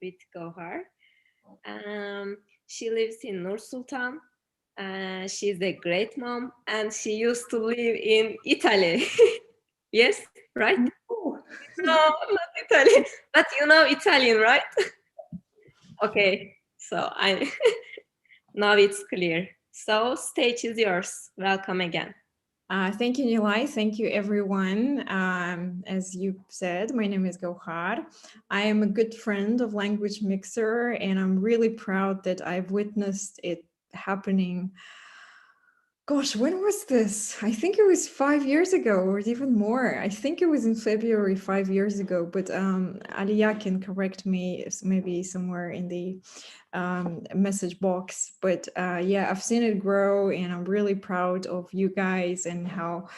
with Gaukhar. She lives in Nur Sultan. She's a great mom, and she used to live in Italy. Yes, right? Oh. No, not Italy, but you know Italian, right? Okay, so I now it's clear. So stage is yours. Welcome again. Thank you, Nilay. Thank you, everyone. As you said, my name is Gaukhar. I am a good friend of Language Mixer, and I'm really proud that I've witnessed it happening. Gosh, when was this? I think it was 5 years ago, or even more. I think it was in February 5 years ago, but Aliyah can correct me maybe somewhere in the message box. But yeah, I've seen it grow, and I'm really proud of you guys and how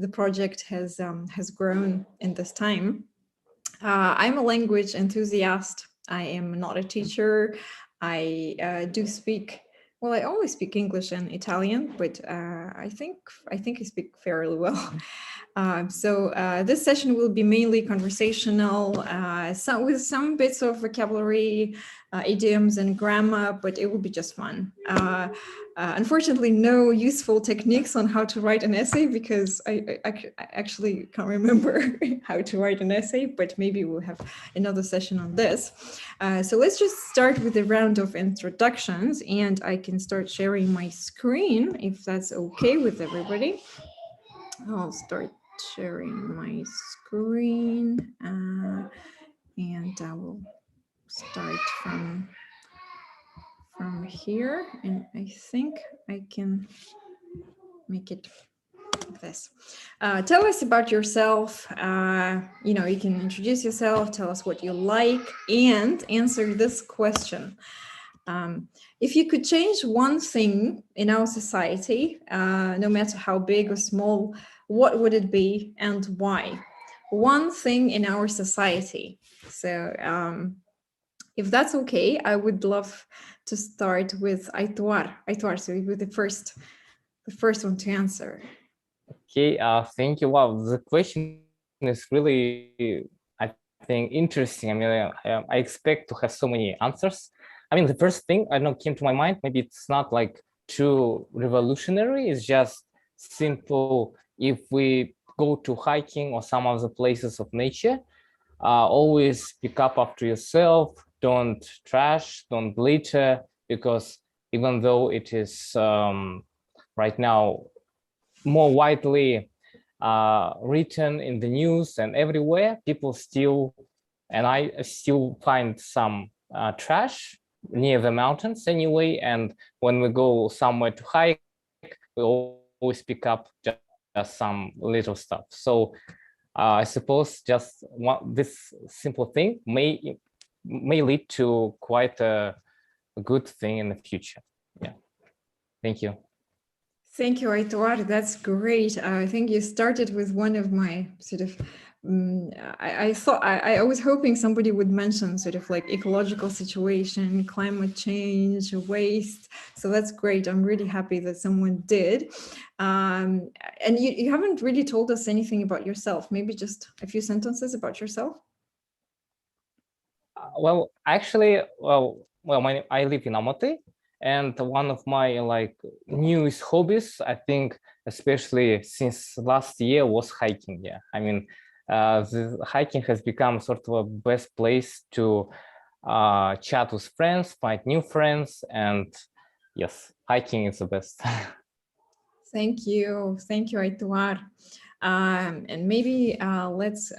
the project has grown in this time. I'm a language enthusiast. I am not a teacher. I do speak. Well, I always speak English and Italian, but I think I speak fairly well. So this session will be mainly conversational, with some bits of vocabulary, idioms, and grammar, but it will be just fun. Unfortunately, no useful techniques on how to write an essay because I actually can't remember how to write an essay, but maybe we'll have another session on this. So let's just start with a round of introductions, and I can start sharing my screen if that's okay with everybody. I'll start sharing my screen and I will start from here, and I think I can make it like this. Tell us about yourself. You can introduce yourself, tell us what you like, and answer this question. If you could change one thing in our society, no matter how big or small, what would it be and why? One thing in our society. So if that's okay, I would love to start with Aituar. Aituar, so you were the first one to answer. Okay, thank you. Wow, the question is really, I think, interesting. I mean, I expect to have so many answers. I mean, the first thing I know came to my mind, maybe it's not like too revolutionary, it's just simple. If we go to hiking or some other places of nature, always pick up after yourself, don't trash, don't litter, because even though it is right now more widely written in the news and everywhere, people still, and I still find some trash near the mountains anyway. And when we go somewhere to hike, we always pick up just some little stuff. So I suppose just this simple thing may lead to quite a good thing in the future. Yeah, thank you. Thank you, Aituar. That's great. I think you started with one of my sort of. I was hoping somebody would mention sort of like ecological situation, climate change, waste. So that's great. I'm really happy that someone did. And you haven't really told us anything about yourself. Maybe just a few sentences about yourself. Well, actually, I live in Almaty, and one of my newest hobbies, I think, especially since last year, was hiking. Yeah, I mean, the hiking has become sort of a best place to chat with friends, find new friends, and yes, hiking is the best. Thank you, Aituar. And maybe let's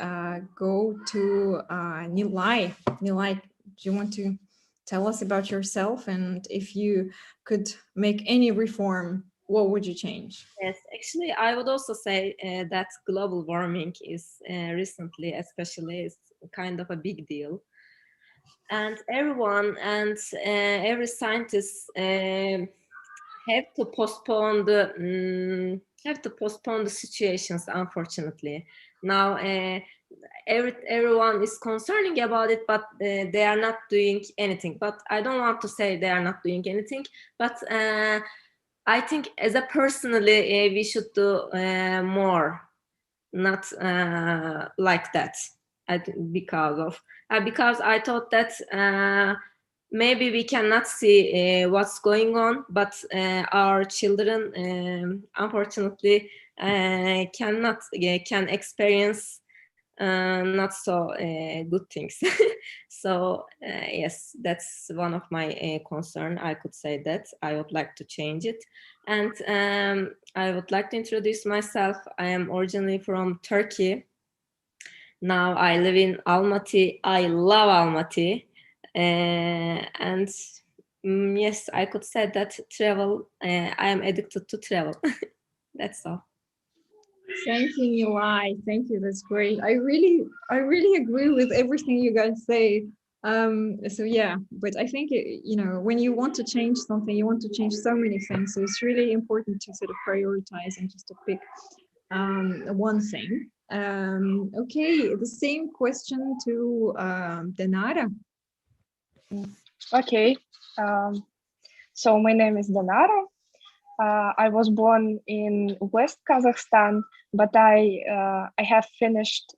go to Nilay. Nilay, do you want to tell us about yourself? And if you could make any reform, what would you change? Yes, actually, I would also say that global warming is recently, especially, is kind of a big deal. And everyone and every scientist have to postpone the situations. Unfortunately, now everyone is concerning about it, but they are not doing anything. But I don't want to say they are not doing anything, but I think as a personally we should do more, not like that. because I thought that maybe we cannot see what's going on, but our children unfortunately can experience not so good things. So yes, that's one of my concern. I could say that I would like to change it. And I would like to introduce myself. I am originally from Turkey. Now I live in Almaty. I love Almaty. And yes, I could say that travel, I am addicted to travel. That's all. Thank you, Nilay. Thank you. That's great. I really agree with everything you guys say. So yeah, but I think you know, when you want to change something, you want to change so many things. So it's really important to sort of prioritize and just to pick one thing. Okay, the same question to Danara. Okay, so my name is Danara. I was born in West Kazakhstan, but I have finished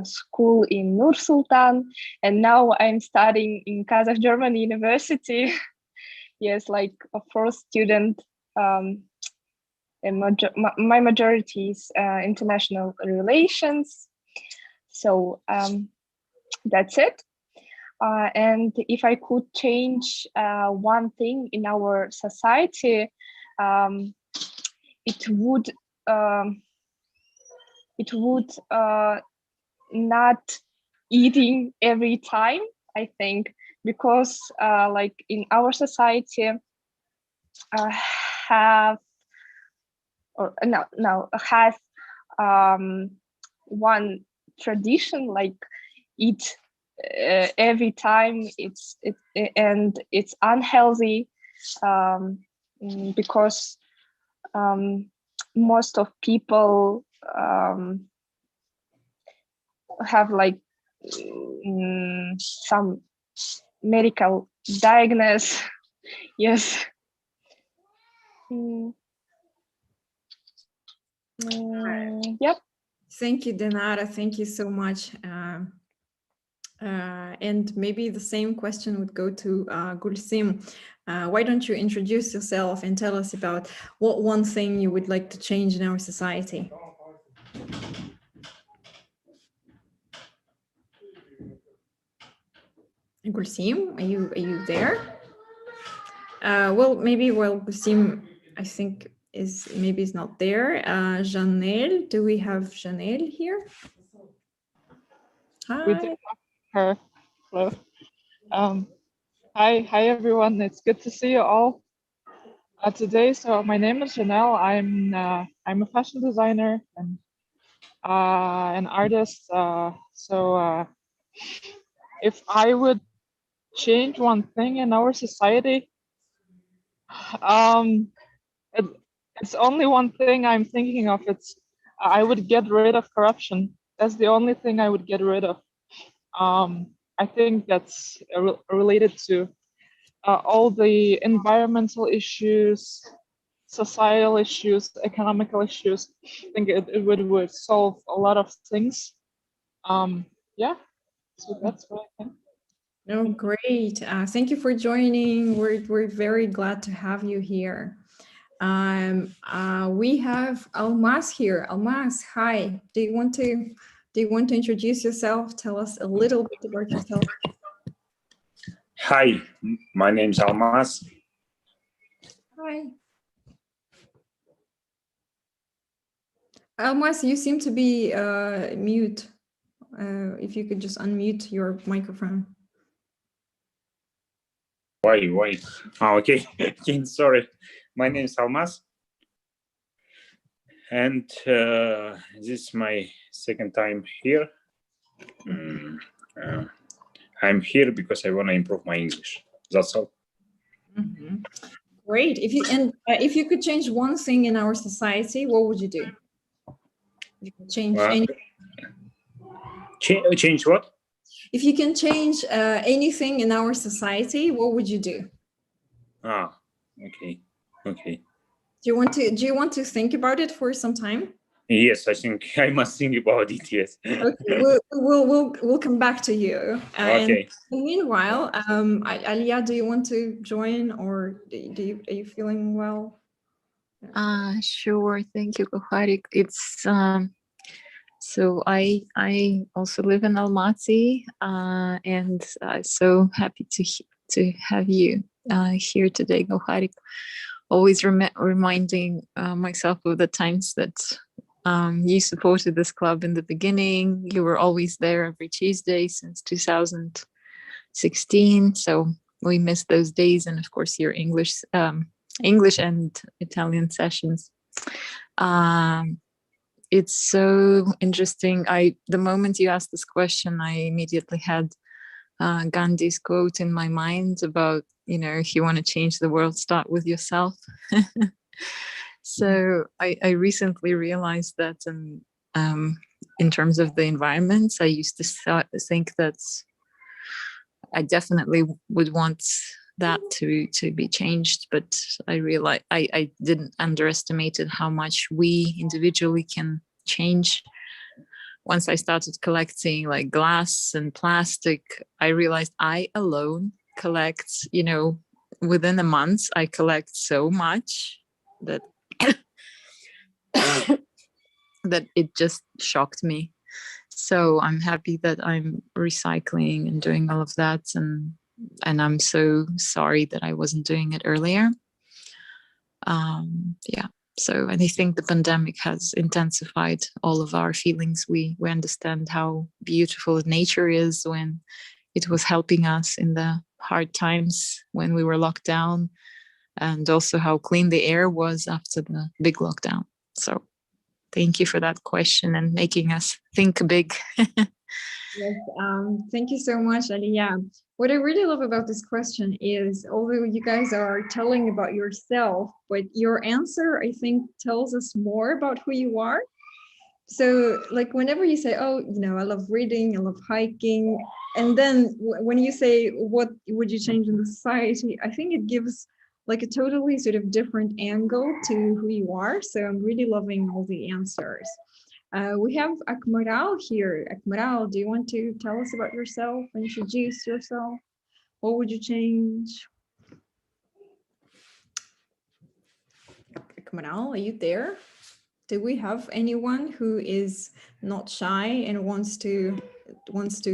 school in Nur Sultan, and now I'm studying in Kazakh German University. Yes, like a first student. And my majority is international relations. So that's it. And if I could change one thing in our society, it would not eating every time, I think, because like in our society have or no has one tradition like eat every time. And it's unhealthy because most of people have like some medical diagnosis. Yes. Yep. Thank you, Danara. Thank you so much. And maybe the same question would go to Gulsim. Why don't you introduce yourself and tell us about what one thing you would like to change in our society? Gulsim, are you there? Well, maybe Gulsim, I think is not there. Janelle, do we have Janelle here? Hi. We do have her. Hello. Hi everyone. It's good to see you all today. So my name is Janelle. I'm a fashion designer and an artist. So if I would change one thing in our society, it's only one thing I'm thinking of. It's I would get rid of corruption. That's the only thing I would get rid of. I think that's related to all the environmental issues, societal issues, economical issues. I think it would solve a lot of things. Yeah, so that's what I think. Oh, great. Thank you for joining. We're very glad to have you here. We have Almas here. Almas, hi. Do you want to introduce yourself? Tell us a little bit about yourself. Hi, my name is Almas. Hi. Almas, you seem to be mute. If you could just unmute your microphone. Why? Oh, okay. Sorry. My name is Almas. And this is my second time here. I'm here because I want to improve my English. That's all. Mm-hmm. Great. If you could change one thing in our society, what would you do? You could change anything. Change what? If you can change anything in our society, what would you do? Ah, okay. Do you want to think about it for some time? Yes, I think I must think about it. Yes. Okay, we'll come back to you. Okay. And meanwhile, Alia, do you want to join, or are you feeling well? Sure. Thank you, Gaukhar. It's so I also live in Almaty, and so happy to have you here today, Gaukhar. Always reminding myself of the times that you supported this club in the beginning. You were always there every Tuesday since 2016. So we miss those days, and of course your English and Italian sessions. It's so interesting. The moment you asked this question, I immediately had Gandhi's quote in my mind about, if you want to change the world, start with yourself. So I recently realized that in terms of the environments, I used to think that I definitely would want that to be changed, but I realized I didn't underestimate how much we individually can change. Once I started collecting like glass and plastic, I realized I alone collect, within a month, I collect so much that that it just shocked me. So I'm happy that I'm recycling and doing all of that, and I'm so sorry that I wasn't doing it earlier. Yeah. So, and I think the pandemic has intensified all of our feelings. We understand how beautiful nature is when it was helping us in the hard times when we were locked down, and also how clean the air was after the big lockdown. So thank you for that question and making us think big. Yes, thank you so much, Alia. What I really love about this question is, although you guys are telling about yourself, but your answer, I think, tells us more about who you are. So like whenever you say, oh, I love reading, I love hiking, and then when you say, what would you change in the society, I think it gives like a totally sort of different angle to who you are. So I'm really loving all the answers. We have Akmaral here. Akmaral, do you want to tell us about yourself, introduce yourself? What would you change? Akmaral, are you there? Do we have anyone who is not shy and wants to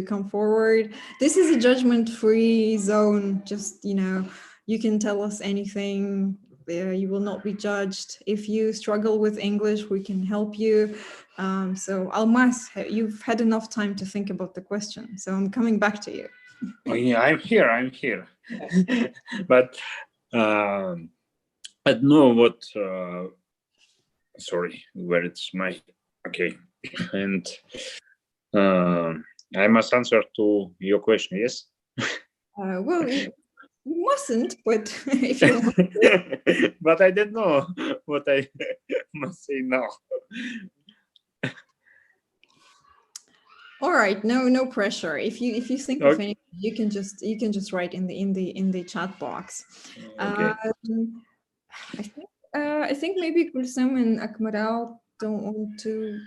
come forward? This is a judgment-free zone. Just, you can tell us anything. You will not be judged. If you struggle with English, we can help you. So Almas, you've had enough time to think about the question. So I'm coming back to you. Oh, yeah, I'm here. But I don't know what, sorry, where it's my, okay. And I must answer to your question, yes? Well, you mustn't, but if you want. But I don't know what I must say now. All right, no pressure. If you think of anything, you can just write in the chat box. Okay. I think maybe Kulsum and Akmaral don't want to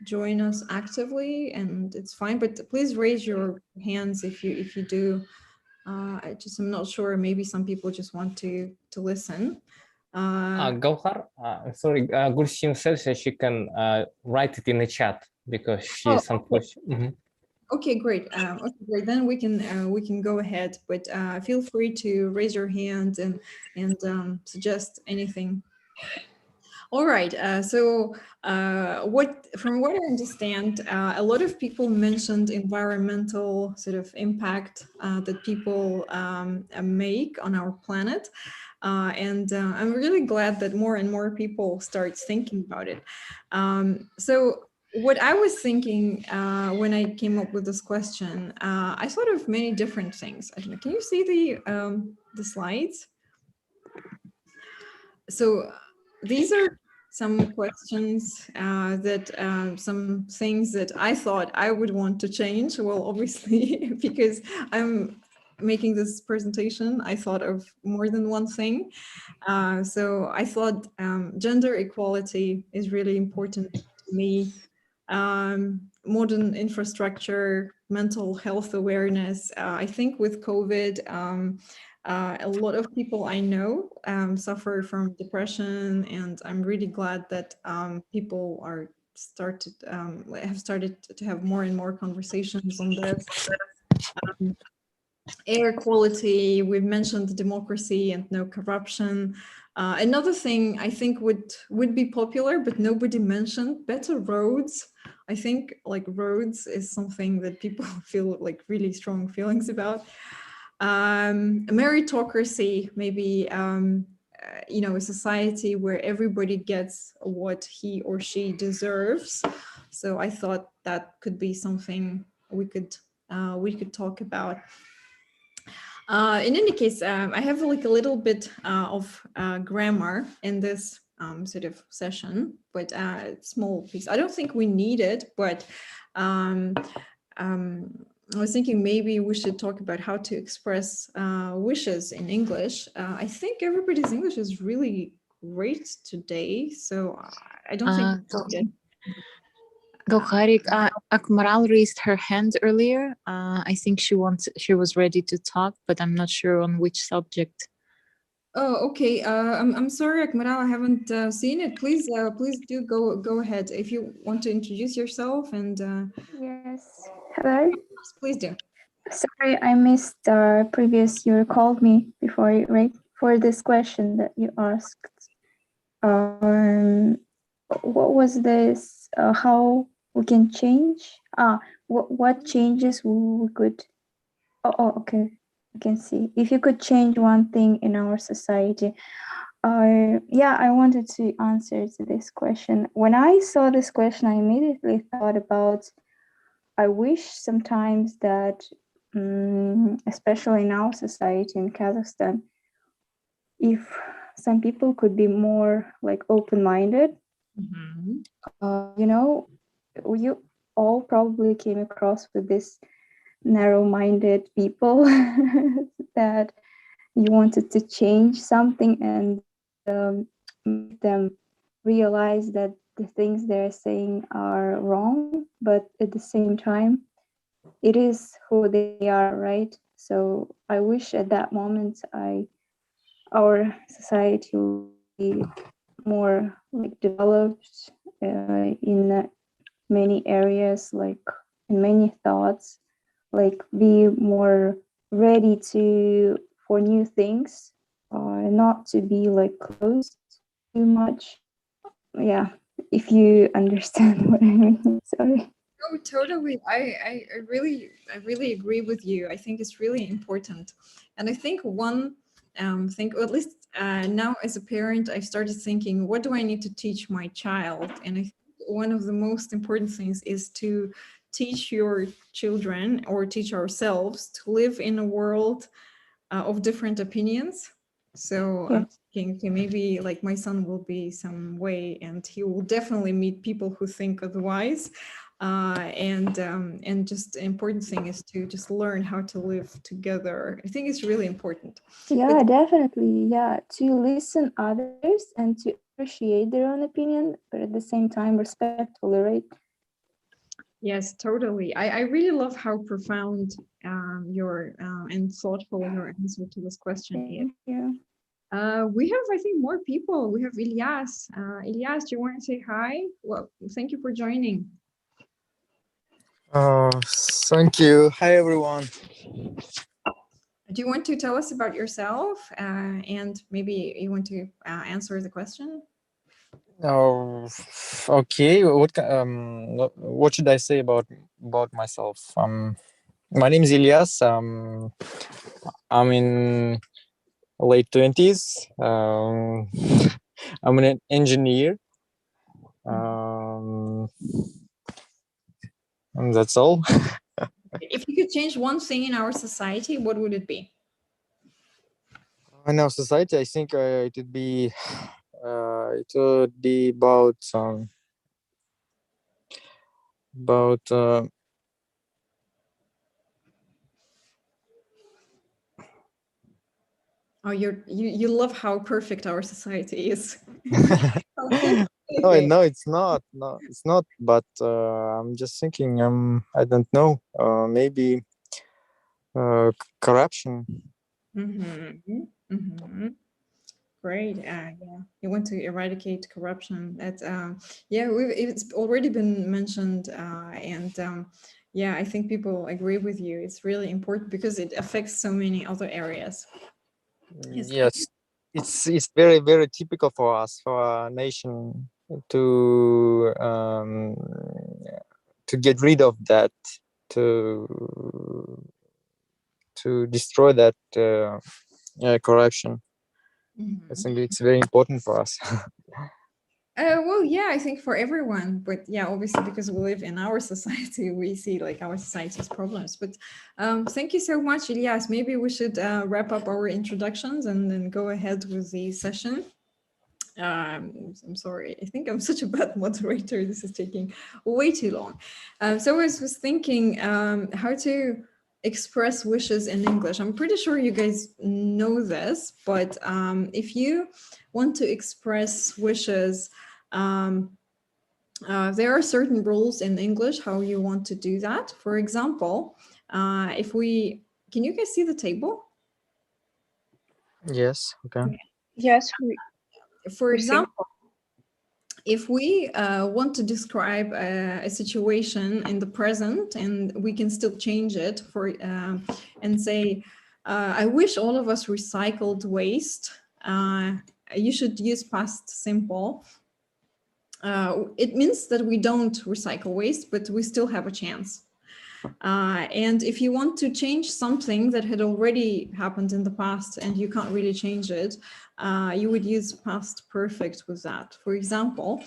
join us actively, and it's fine. But please raise your hands if you do. I'm not sure. Maybe some people just want to listen. Gaukhar, sorry, Gulsim says that she can write it in the chat because she has some question. Mm-hmm. Okay, great. Okay, great. Then we can go ahead, but feel free to raise your hand and suggest anything. All right. So from what I understand, a lot of people mentioned environmental sort of impact that people make on our planet. And I'm really glad that more and more people start thinking about it. So what I was thinking when I came up with this question, I thought of many different things. I don't know, can you see the slides? So these are some questions some things that I thought I would want to change. Well, obviously, because I'm making this presentation, I thought of more than one thing. So I thought gender equality is really important to me. Modern infrastructure, mental health awareness. I think with COVID, a lot of people I know suffer from depression, and I'm really glad that people have started to have more and more conversations on this. Air quality, we've mentioned democracy and no corruption. Another thing I think would be popular, but nobody mentioned, better roads. I think like roads is something that people feel like really strong feelings about. Meritocracy, maybe a society where everybody gets what he or she deserves. So I thought that could be something we could talk about. In any case, I have like a little bit of grammar in this sort of session, but small piece. I don't think we need it, but I was thinking maybe we should talk about how to express wishes in English. I think everybody's English is really great today, so I don't think. Gaukhar, Akmaral raised her hand earlier. I think she was ready to talk, but I'm not sure on which subject. Oh, okay. I'm sorry, Akmaral, I haven't seen it. Please do go ahead if you want to introduce yourself and. Yes. Hello. Please do. Sorry, I missed the previous. You called me before, right? For this question that you asked. What was this? How we can change? What changes we could? Okay. I can see. If you could change one thing in our society. Yeah, I wanted to answer to this question. When I saw this question, I immediately thought about, I wish sometimes that, especially in our society in Kazakhstan, if some people could be more like open-minded. You all probably came across with this narrow-minded people that you wanted to change something and make them realize that the things they're saying are wrong, but at the same time, it is who they are, right? So I wish at that moment our society will be more like developed in many areas, like in many thoughts, like be more ready for new things, not to be like closed too much. Yeah, if you understand what I mean. Sorry. Oh, totally. I really agree with you. I think it's really important. And I think one thing, or at least now as a parent, I started thinking, what do I need to teach my child? And I think one of the most important things is to teach your children or teach ourselves to live in a world of different opinions. So I'm thinking, okay, maybe like my son will be some way and he will definitely meet people who think otherwise. And just the important thing is to just learn how to live together. I think it's really important. Yeah, definitely. Yeah, to listen others and to appreciate their own opinion, but at the same time respectfully, right? Yes, totally. I really love how profound your and thoughtful your answer to this question is. Yeah. We have, I think, more people. We have Ilyas. Ilyas, do you want to say hi? Well, thank you for joining. Thank you. Hi, everyone. Do you want to tell us about yourself and maybe you want to answer the question? Oh, okay. What should I say about myself? My name is Ilyas. I'm in late 20s. I'm an engineer. And that's all. If you could change one thing in our society, what would it be? In our society, I think it would be about Oh, you love how perfect our society is. No, no, it's not. No, it's not. But I'm just thinking. I don't know. Maybe corruption. Great. Yeah, you want to eradicate corruption. That's yeah, it's already been mentioned, and yeah, I think people agree with you. It's really important because it affects so many other areas. Yes, it's very very typical for us, for our nation, to get rid of that, to destroy that corruption. I think it's very important for us. Well, yeah, I think for everyone, but yeah, obviously because we live in our society, we see like our society's problems. But thank you so much, Ilyas. Maybe we should wrap up our introductions and then go ahead with the session. I'm sorry, I think I'm such a bad moderator. This is taking way too long. So I was thinking how to express wishes in English. I'm pretty sure you guys know this, but if you want to express wishes, there are certain rules in English how you want to do that. For example, if we, can you guys see the table? Yes. Okay. Yes. For example, if we want to describe a situation in the present and we can still change it for and say, I wish all of us recycled waste, you should use past simple. It means that we don't recycle waste, but we still have a chance. And if you want to change something that had already happened in the past and you can't really change it, you would use past perfect with that. For example,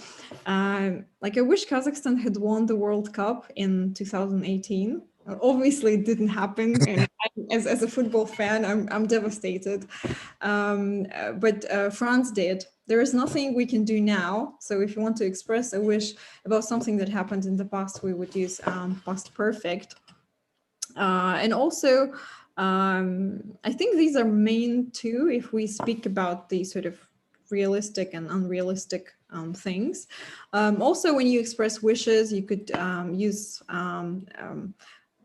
like I wish Kazakhstan had won the World Cup in 2018. Obviously, it didn't happen, and as a football fan, I'm devastated. But France did. There is nothing we can do now. So if you want to express a wish about something that happened in the past, we would use past perfect. And also, I think these are main two if we speak about the sort of realistic and unrealistic things. Also, when you express wishes, you could use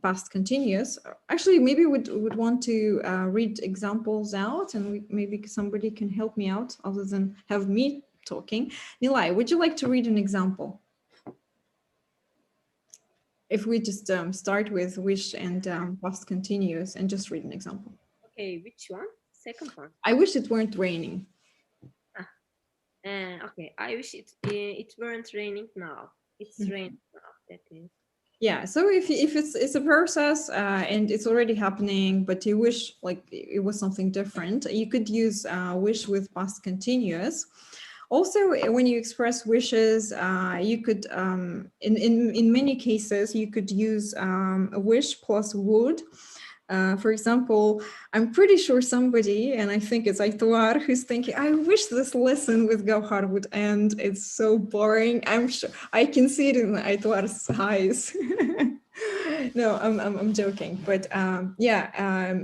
past continuous. Actually, maybe would want to read examples out, and maybe somebody can help me out other than have me talking. Nilay, would you like to read an example? If we just start with wish and past continuous and just read an example. Okay, which one? Second one. I wish it weren't raining. Okay, I wish it weren't raining now. It's raining now. That is. Yeah, so if it's a process and it's already happening, but you wish like it was something different, you could use wish with past continuous. Also, when you express wishes, you could, in many cases, you could use a wish plus would. For example, I'm pretty sure somebody, and I think it's Aitwar, who's thinking, I wish this lesson with Gaukhar would end. It's so boring. I'm sure I can see it in Aitwar's eyes. No, I'm joking. But yeah,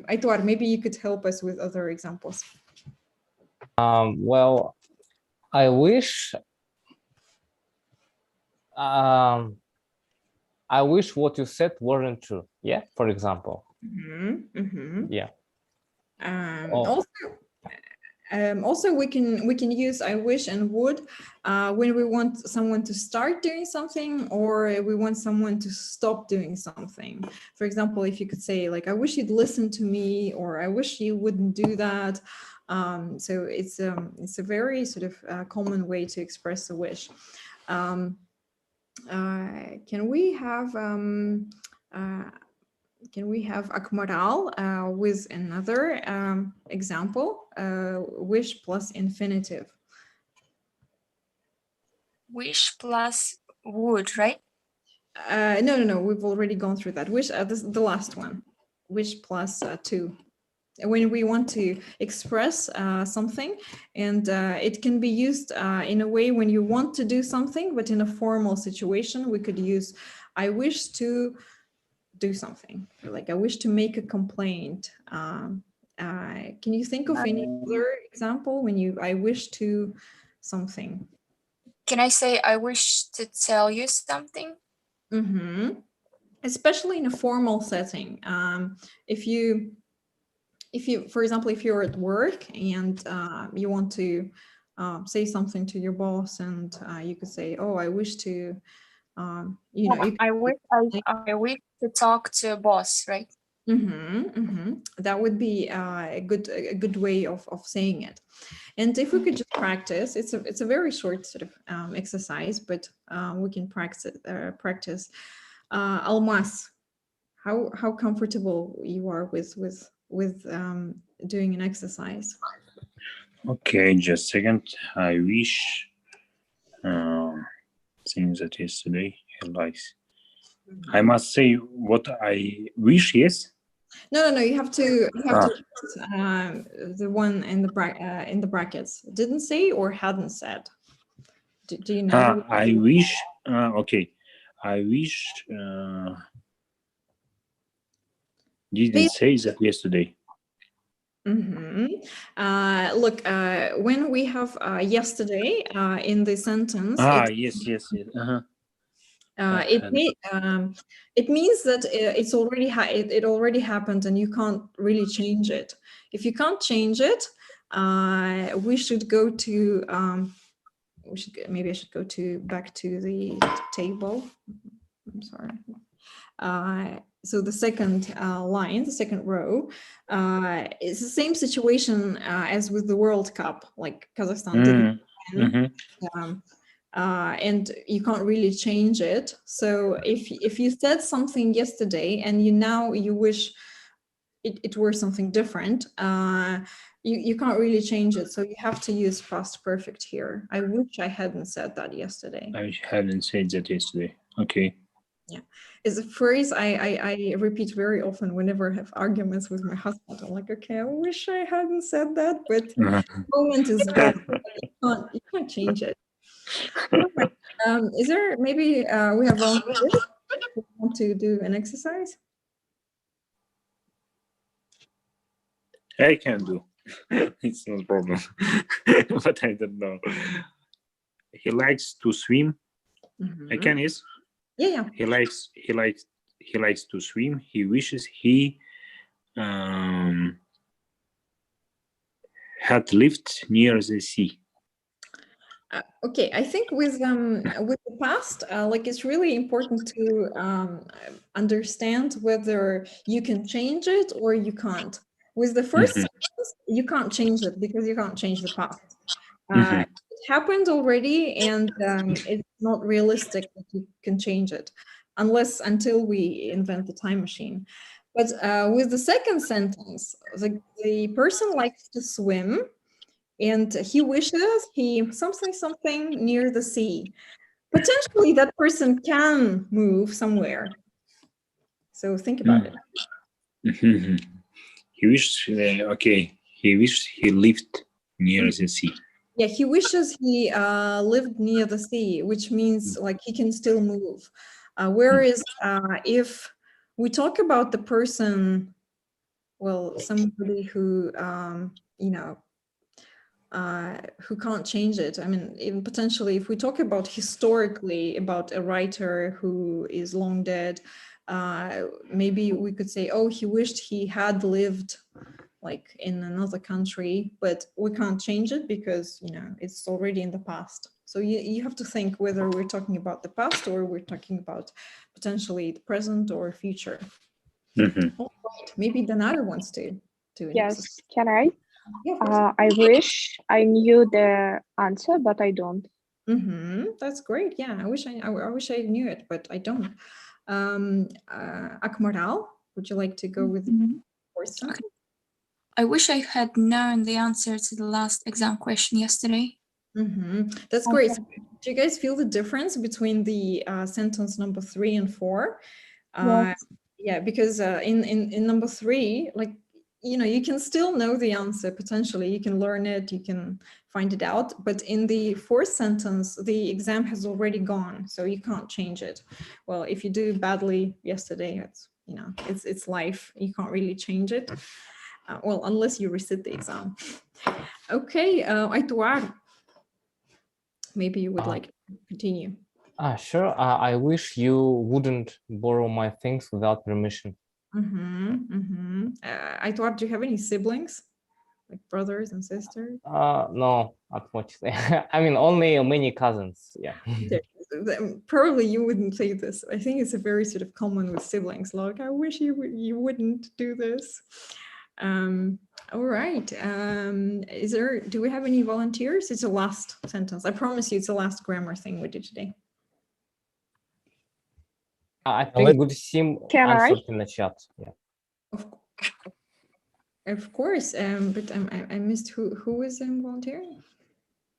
Aitwar, maybe you could help us with other examples. Well, I wish what you said weren't true. Yeah, for example. Yeah. Also, we can use I wish and would when we want someone to start doing something or we want someone to stop doing something. For example, if you could say like, I wish you'd listen to me, or I wish you wouldn't do that. So it's a very sort of common way to express a wish. Can we have Akmaral with another example, wish plus infinitive? Wish plus would, right? No, we've already gone through that. Wish, this is the last one, wish plus to. When we want to express something, and it can be used in a way when you want to do something, but in a formal situation, we could use I wish to do something, like I wish to make a complaint. Can you think of any other example when I wish to something? Can I say I wish to tell you something? Especially in a formal setting. If you, for example, if you're at work and you want to say something to your boss, and you could say, "Oh, I wish to," you know, you I wish to talk to a boss, right? That would be a good way of saying it. And if we could just practice, it's a very short sort of exercise, but we can practice. Almas, how comfortable you are with doing an exercise? Okay, just a second. I wish things that yesterday he likes. I must say what I wish. Yes. No. You have to the one in the brackets. Didn't say or hadn't said. Do you know? I wish. Okay. I wish. Didn't say that yesterday. Look, when we have yesterday in the sentence. Yes. It means that it already happened and you can't really change it. If you can't change it, we should go to maybe I should go back to the table. I'm sorry. So the second line, the second row, is the same situation as with the World Cup, like Kazakhstan didn't win. And you can't really change it. So if you said something yesterday and you wish it were something different, you can't really change it. So you have to use past perfect here. I wish I hadn't said that yesterday. I hadn't said that yesterday. Okay. Yeah, it's a phrase I repeat very often whenever I have arguments with my husband. I'm like, okay, I wish I hadn't said that, but the moment is gone. You can't change it. Is there maybe we have volunteers who want to do an exercise? I can do. It's no problem. But I don't know. He likes to swim. I can, yes. Yeah. He likes to swim. He wishes he had lived near the sea. Okay, I think with the past, like it's really important to understand whether you can change it or you can't. With the first sentence, you can't change it because you can't change the past. It happened already, and it's not realistic that you can change it until we invent the time machine. But with the second sentence, the person likes to swim, and he wishes something near the sea. Potentially, that person can move somewhere. So think about it. He wishes. Okay. He wishes he lived near the sea. Yeah, he wishes he lived near the sea, which means like he can still move. Whereas if we talk about the person, well, somebody who who can't change it. I mean, even potentially, if we talk about historically about a writer who is long dead, maybe we could say, oh, he wished he had lived like in another country, but we can't change it because, it's already in the past. So you have to think whether we're talking about the past or we're talking about potentially the present or future. All right. Maybe Donato wants to do it. Yes, can I? Yeah, I wish I knew the answer, but I don't. That's great. Yeah, I wish I knew it, but I don't. Akmaral, would you like to go with the first sentence? I wish I had known the answer to the last exam question yesterday. That's great. So, do you guys feel the difference between the sentence number 3 and 4? Yes. Yeah, because in number 3, like, you can still know the answer potentially. You can learn it, you can find it out. But in the 4th sentence, the exam has already gone, so you can't change it. Well, if you do badly yesterday, it's it's life. You can't really change it. Well, unless you resit the exam. Okay, Aituar, maybe you would like to continue. Sure. I wish you wouldn't borrow my things without permission. Aituar, do you have any siblings? Like brothers and sisters? No, unfortunately. I mean, only many cousins. Yeah. Probably you wouldn't say this. I think it's a very sort of common with siblings. Like, I wish you wouldn't do this. All right. Do we have any volunteers? It's the last sentence. I promise you, it's the last grammar thing we did today. I think good sim answered in the chat. Yeah. Of course. But I missed who was volunteering.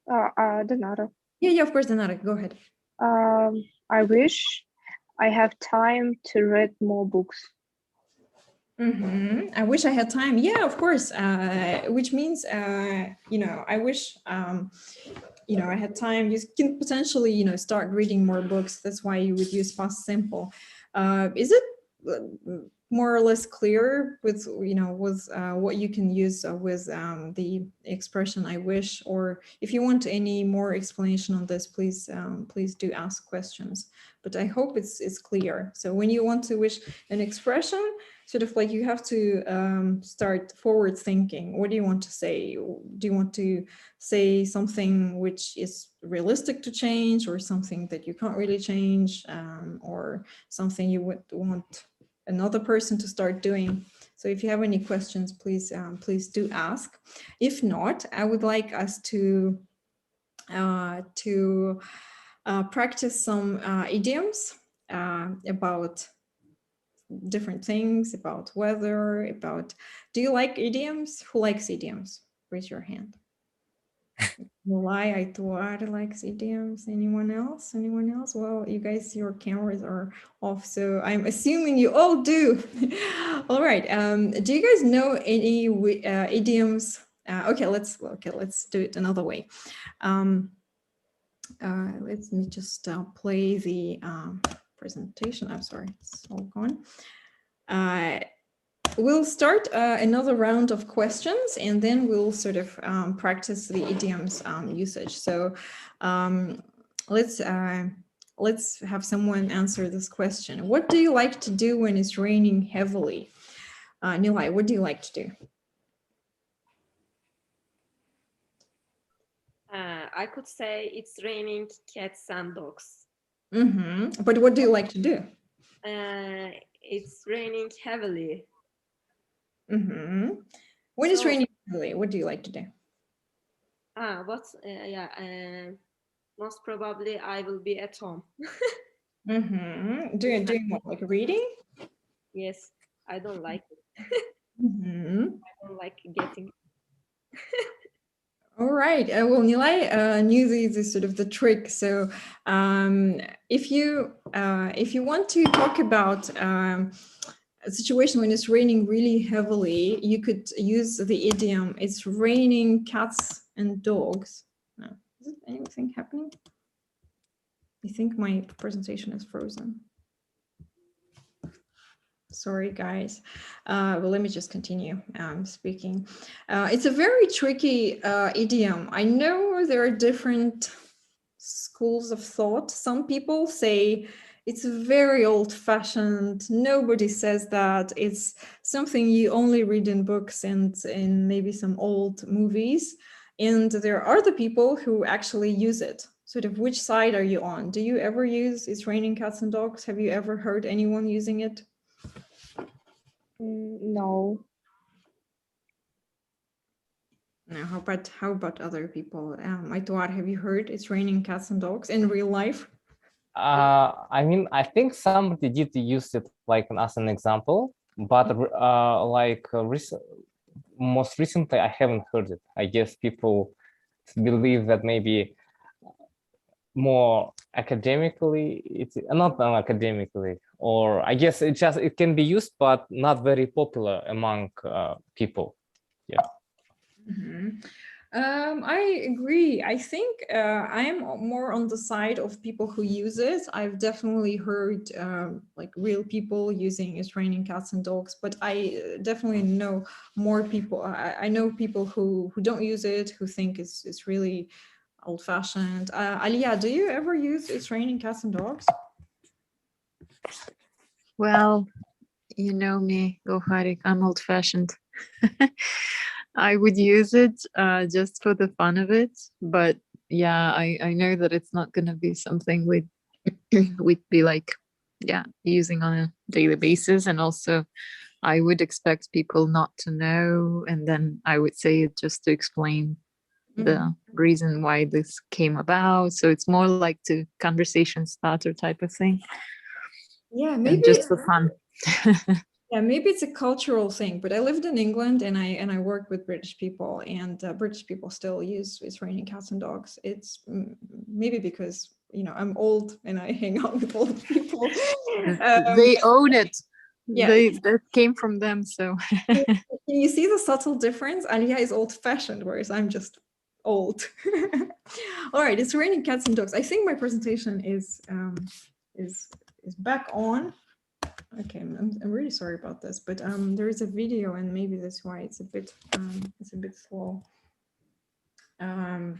Donata. Yeah, of course, Donata. Go ahead. I wish I have time to read more books. I wish I had time. Yeah, of course. Which means, I wish, I had time. You can potentially, start reading more books. That's why you would use past simple. Is it more or less clear with, what you can use with the expression "I wish"? Or if you want any more explanation on this, please do ask questions. But I hope it's clear. So when you want to wish an expression, sort of like you have to start forward thinking. What do you want to say? Do you want to say something which is realistic to change, or something that you can't really change, or something you would want another person to start doing? So if you have any questions, please do ask. If not, I would like us to practice some idioms about different things, about weather, about... Do you like idioms? Who likes idioms? Raise your hand. Why Aituar likes idioms? Anyone else? Well, you guys, your cameras are off, so I'm assuming you all do. All right. Do you guys know any idioms? Okay, let's do it another way. Let me just play the presentation. I'm sorry, it's all gone. We'll start another round of questions, and then we'll sort of practice the idioms usage. So let's have someone answer this question. What do you like to do when it's raining heavily? Nilay, what do you like to do? I could say it's raining cats and dogs. But what do you like to do? It's raining heavily. When it's raining heavily, what do you like to do? Most probably I will be at home. Doing what, like reading? Yes, I don't like it. I don't like getting. All right. Well, Nilay knew the sort of the trick. So if you want to talk about a situation when it's raining really heavily, you could use the idiom, it's raining cats and dogs. No. Is anything happening? I think my presentation is frozen. Sorry, guys. Well, let me just continue speaking. It's a very tricky idiom. I know there are different schools of thought. Some people say it's very old-fashioned. Nobody says that. It's something you only read in books and in maybe some old movies. And there are other people who actually use it. Sort of, which side are you on? Do you ever use "It's raining cats and dogs"? Have you ever heard anyone using it? No. No. How about other people? Aituar, have you heard "It's raining cats and dogs" in real life? I mean, I think somebody did use it like as an example, but most recently I haven't heard it. I guess people believe that maybe more academically, it's not academically, or I guess it can be used, but not very popular among people. Yeah. I agree. I think I am more on the side of people who use it. I've definitely heard like real people using is raining cats and dogs, but I definitely know more people. I know people who don't use it, who think it's really old-fashioned. Alia, do you ever use it's raining cats and dogs? Well, you know me, Gaukhar, I'm old-fashioned. I would use it just for the fun of it, but yeah, I know that it's not going to be something we'd be like, yeah, using on a daily basis. And also, I would expect people not to know, and then I would say it just to explain the reason why this came about. So it's more like the conversation starter type of thing. Yeah, And maybe just for fun. yeah, maybe it's a cultural thing, but I lived in England and I worked with British people, and British people still use it's raining cats and dogs. It's maybe because, you know, I'm old and I hang out with old people. They own it. Yeah. That came from them. So Can you see the subtle difference? Alia is old-fashioned, whereas I'm just old. All right, it's raining cats and dogs. I think my presentation is back on. Okay, I'm really sorry about this, but there is a video, and maybe that's why it's a bit slow. I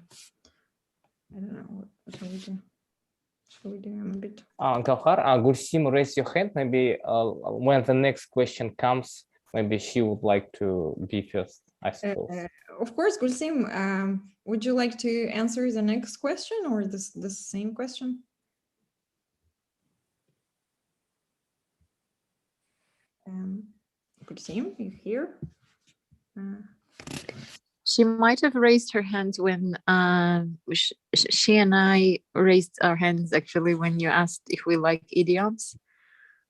don't know, what shall we do? Shall we do? I'm a bit. Gaukhar, Gulsim, raise your hand. Maybe when the next question comes, maybe she would like to be first, I suppose. Of course, Gulsim, would you like to answer the next question or the same question? Gulsim, you here? she might have raised her hand when she and I raised our hands actually when you asked if we like idioms.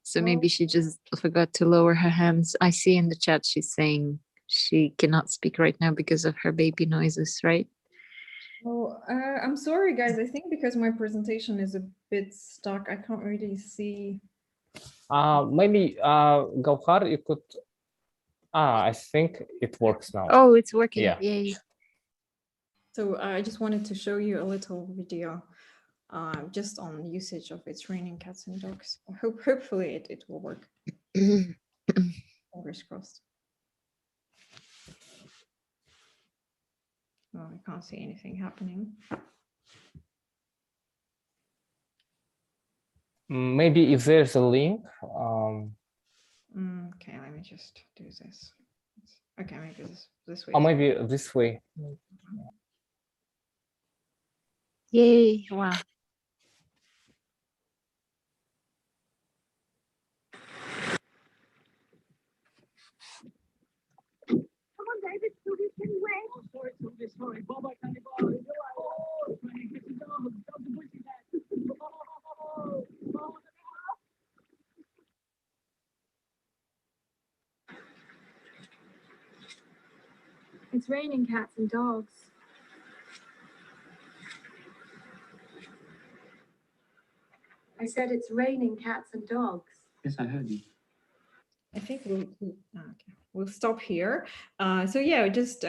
So maybe she just forgot to lower her hands. I see in the chat she's saying she cannot speak right now because of her baby noises, right? Oh, I'm sorry, guys. I think because my presentation is a bit stuck, I can't really see. Maybe Gaukhar, you could. I think it works now. Oh, it's working. Yeah. Yay. So I just wanted to show you a little video just on usage of it's raining cats and dogs. Hopefully it will work. Fingers crossed. Oh, I can't see anything happening. Maybe if there's a link. Okay, let me just do this. Okay, maybe this way. Or maybe this way. Yay, wow. It's raining cats and dogs. I said it's raining cats and dogs. Yes, I heard you. I think we'll stop here. So yeah, just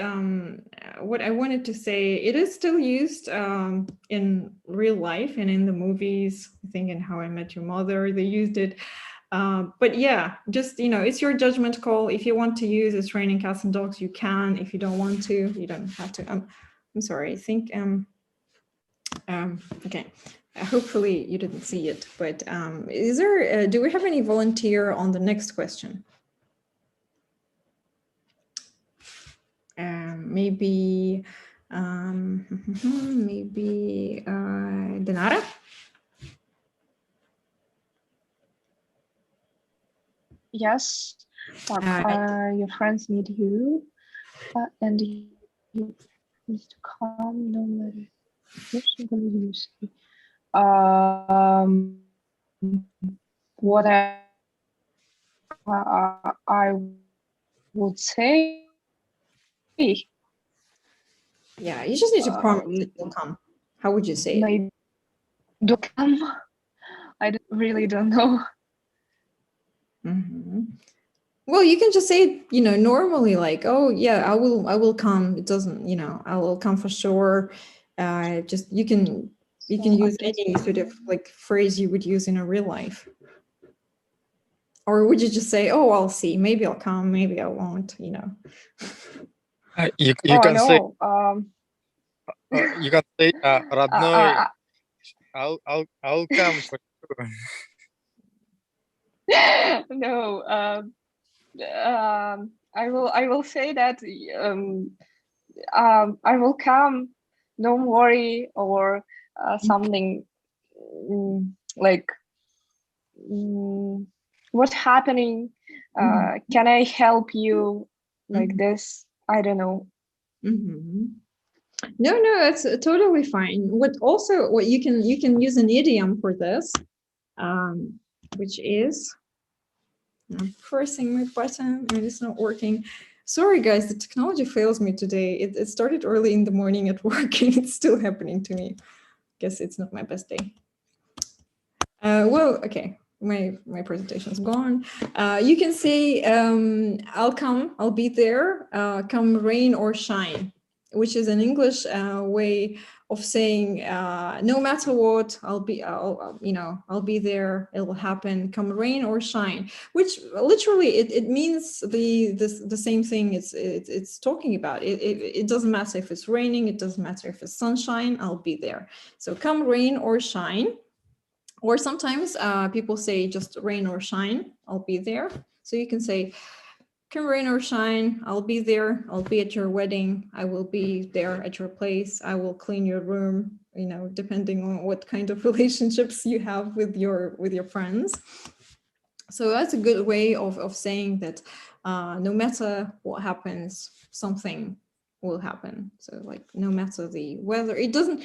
what I wanted to say, it is still used in real life and in the movies. I think in How I Met Your Mother, they used it. But yeah, just, you know, it's your judgment call. If you want to use it's raining cats and dogs, you can. If you don't want to, you don't have to. I'm sorry, I think, okay. Hopefully you didn't see it, but is there, do we have any volunteer on the next question? Maybe, maybe Dinara? Yes, your friends need you, and you need to come no matter what I would say. Yeah, you just need to promise that you'll come. How would you say it? Do come. I really don't know. Well, you can just say it, you know, normally, like, oh yeah, I will come. It doesn't, you know, I will come for sure. Just you can use any sort of like phrase you would use in a real life. Or would you just say, oh, I'll see, maybe I'll come, maybe I won't, you know. You Oh can say no. you can say родной, I'll come for sure. No. I will say that I will come. Don't worry, or something like what's happening? Can I help you? Like this? I don't know. No, it's totally fine. What you can use an idiom for this, which is, I'm pressing my button and it's not working. Sorry guys, the technology fails me today. It started early in the morning at work and it's still happening to me. Guess it's not my best day. Well, okay, my presentation's gone. You can say, I'll come, I'll be there, come rain or shine, which is an English way of saying, no matter what, I'll be there, it will happen, come rain or shine, which literally it means the same thing it's talking about. It doesn't matter if it's raining, it doesn't matter if it's sunshine, I'll be there. So come rain or shine. Or sometimes people say just rain or shine, I'll be there. So you can say, come rain or shine, I'll be there. I'll be at your wedding. I will be there at your place. I will clean your room, you know, depending on what kind of relationships you have with your friends. So that's a good way of saying that no matter what happens, something will happen. So like no matter the weather, it doesn't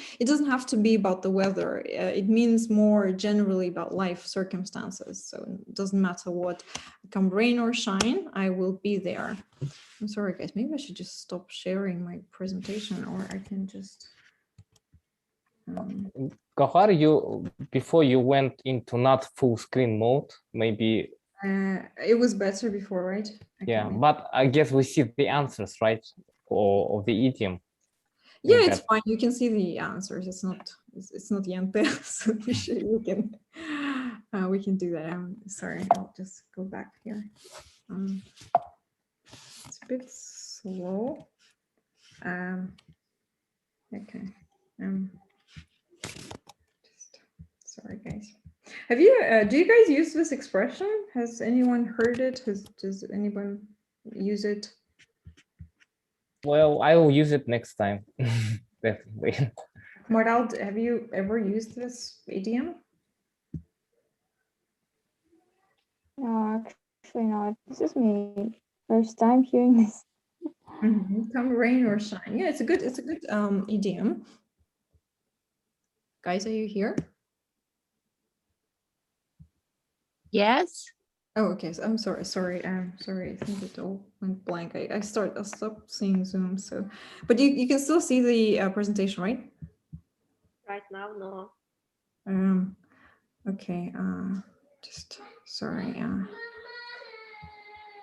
have to be about the weather. It means more generally about life circumstances. So it doesn't matter what, come rain or shine, I will be there. I'm sorry guys, maybe I should just stop sharing my presentation, or I can just Gaukhar, before you went into not full screen mode, maybe it was better before, right? Yeah, but I guess we see the answers, right? Or the idiom. Yeah, it's fine. You can see the answers. It's not Yente, so we can do that. I'm sorry, I'll just go back here. It's a bit slow. Okay. Just sorry, guys. Have you? Do you guys use this expression? Has anyone heard it? Does anyone use it? Well, I will use it next time. Definitely. Maral, have you ever used this idiom? No, actually not. This is my first time hearing this. Come rain or shine. Yeah, it's a good idiom. Guys, are you here? Yes. Oh, okay. So I'm sorry. Sorry. I think it all went blank. I stopped seeing Zoom. So, but you can still see the presentation, right? Right now, no. Okay. Just sorry.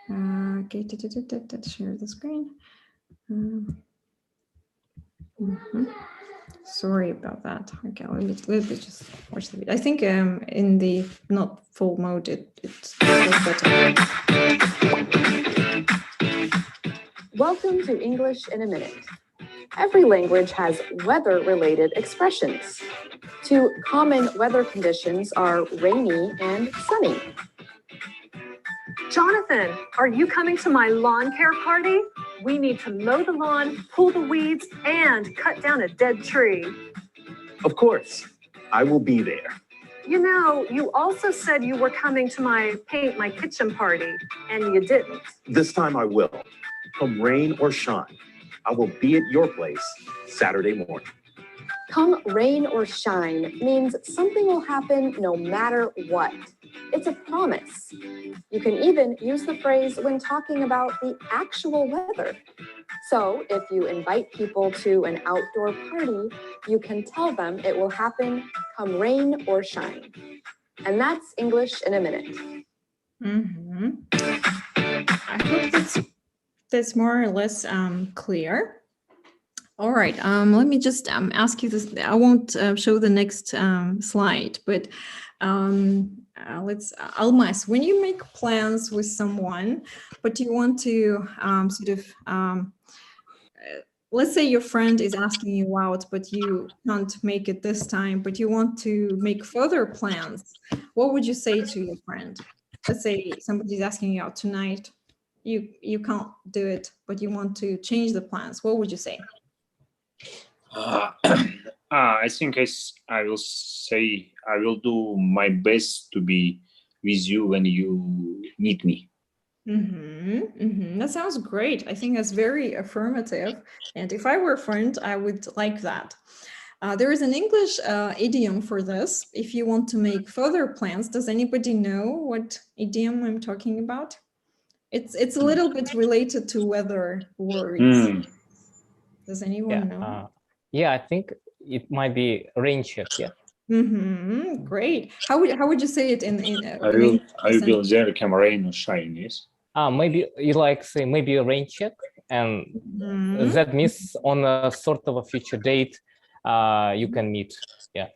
Okay. Share the screen. Sorry about that. Okay, let me just watch the video. I think in the not full mode it's better. Welcome to English in a Minute. Every language has weather-related expressions. Two common weather conditions are rainy and sunny. Jonathan, are you coming to my lawn care party? We need to mow the lawn, pull the weeds, and cut down a dead tree. Of course, I will be there. You know, you also said you were coming to my paint my kitchen party, and you didn't. This time I will. Come rain or shine, I will be at your place Saturday morning. Come rain or shine means something will happen no matter what. It's a promise. You can even use the phrase when talking about the actual weather. So if you invite people to an outdoor party, you can tell them it will happen come rain or shine. And that's English in a minute. I hope that's more or less clear. All right, let me just ask you this. I won't show the next slide, but let's, Almas, when you make plans with someone, but you want to let's say your friend is asking you out, but you can't make it this time, but you want to make further plans, what would you say to your friend? Let's say somebody's asking you out tonight, you can't do it, but you want to change the plans. What would you say? I think I will say I will do my best to be with you when you need me. That sounds great. I think that's very affirmative. And if I were a friend, I would like that. There is an English idiom for this. If you want to make further plans, does anybody know what idiom I'm talking about? It's a little bit related to weather words. Does anyone know? Yeah, I think it might be rain check. Yeah. Great. How would you say it in I will there come rain or shine, yes? Maybe you like say maybe a rain check, and that means on a sort of a future date you can meet. Yeah.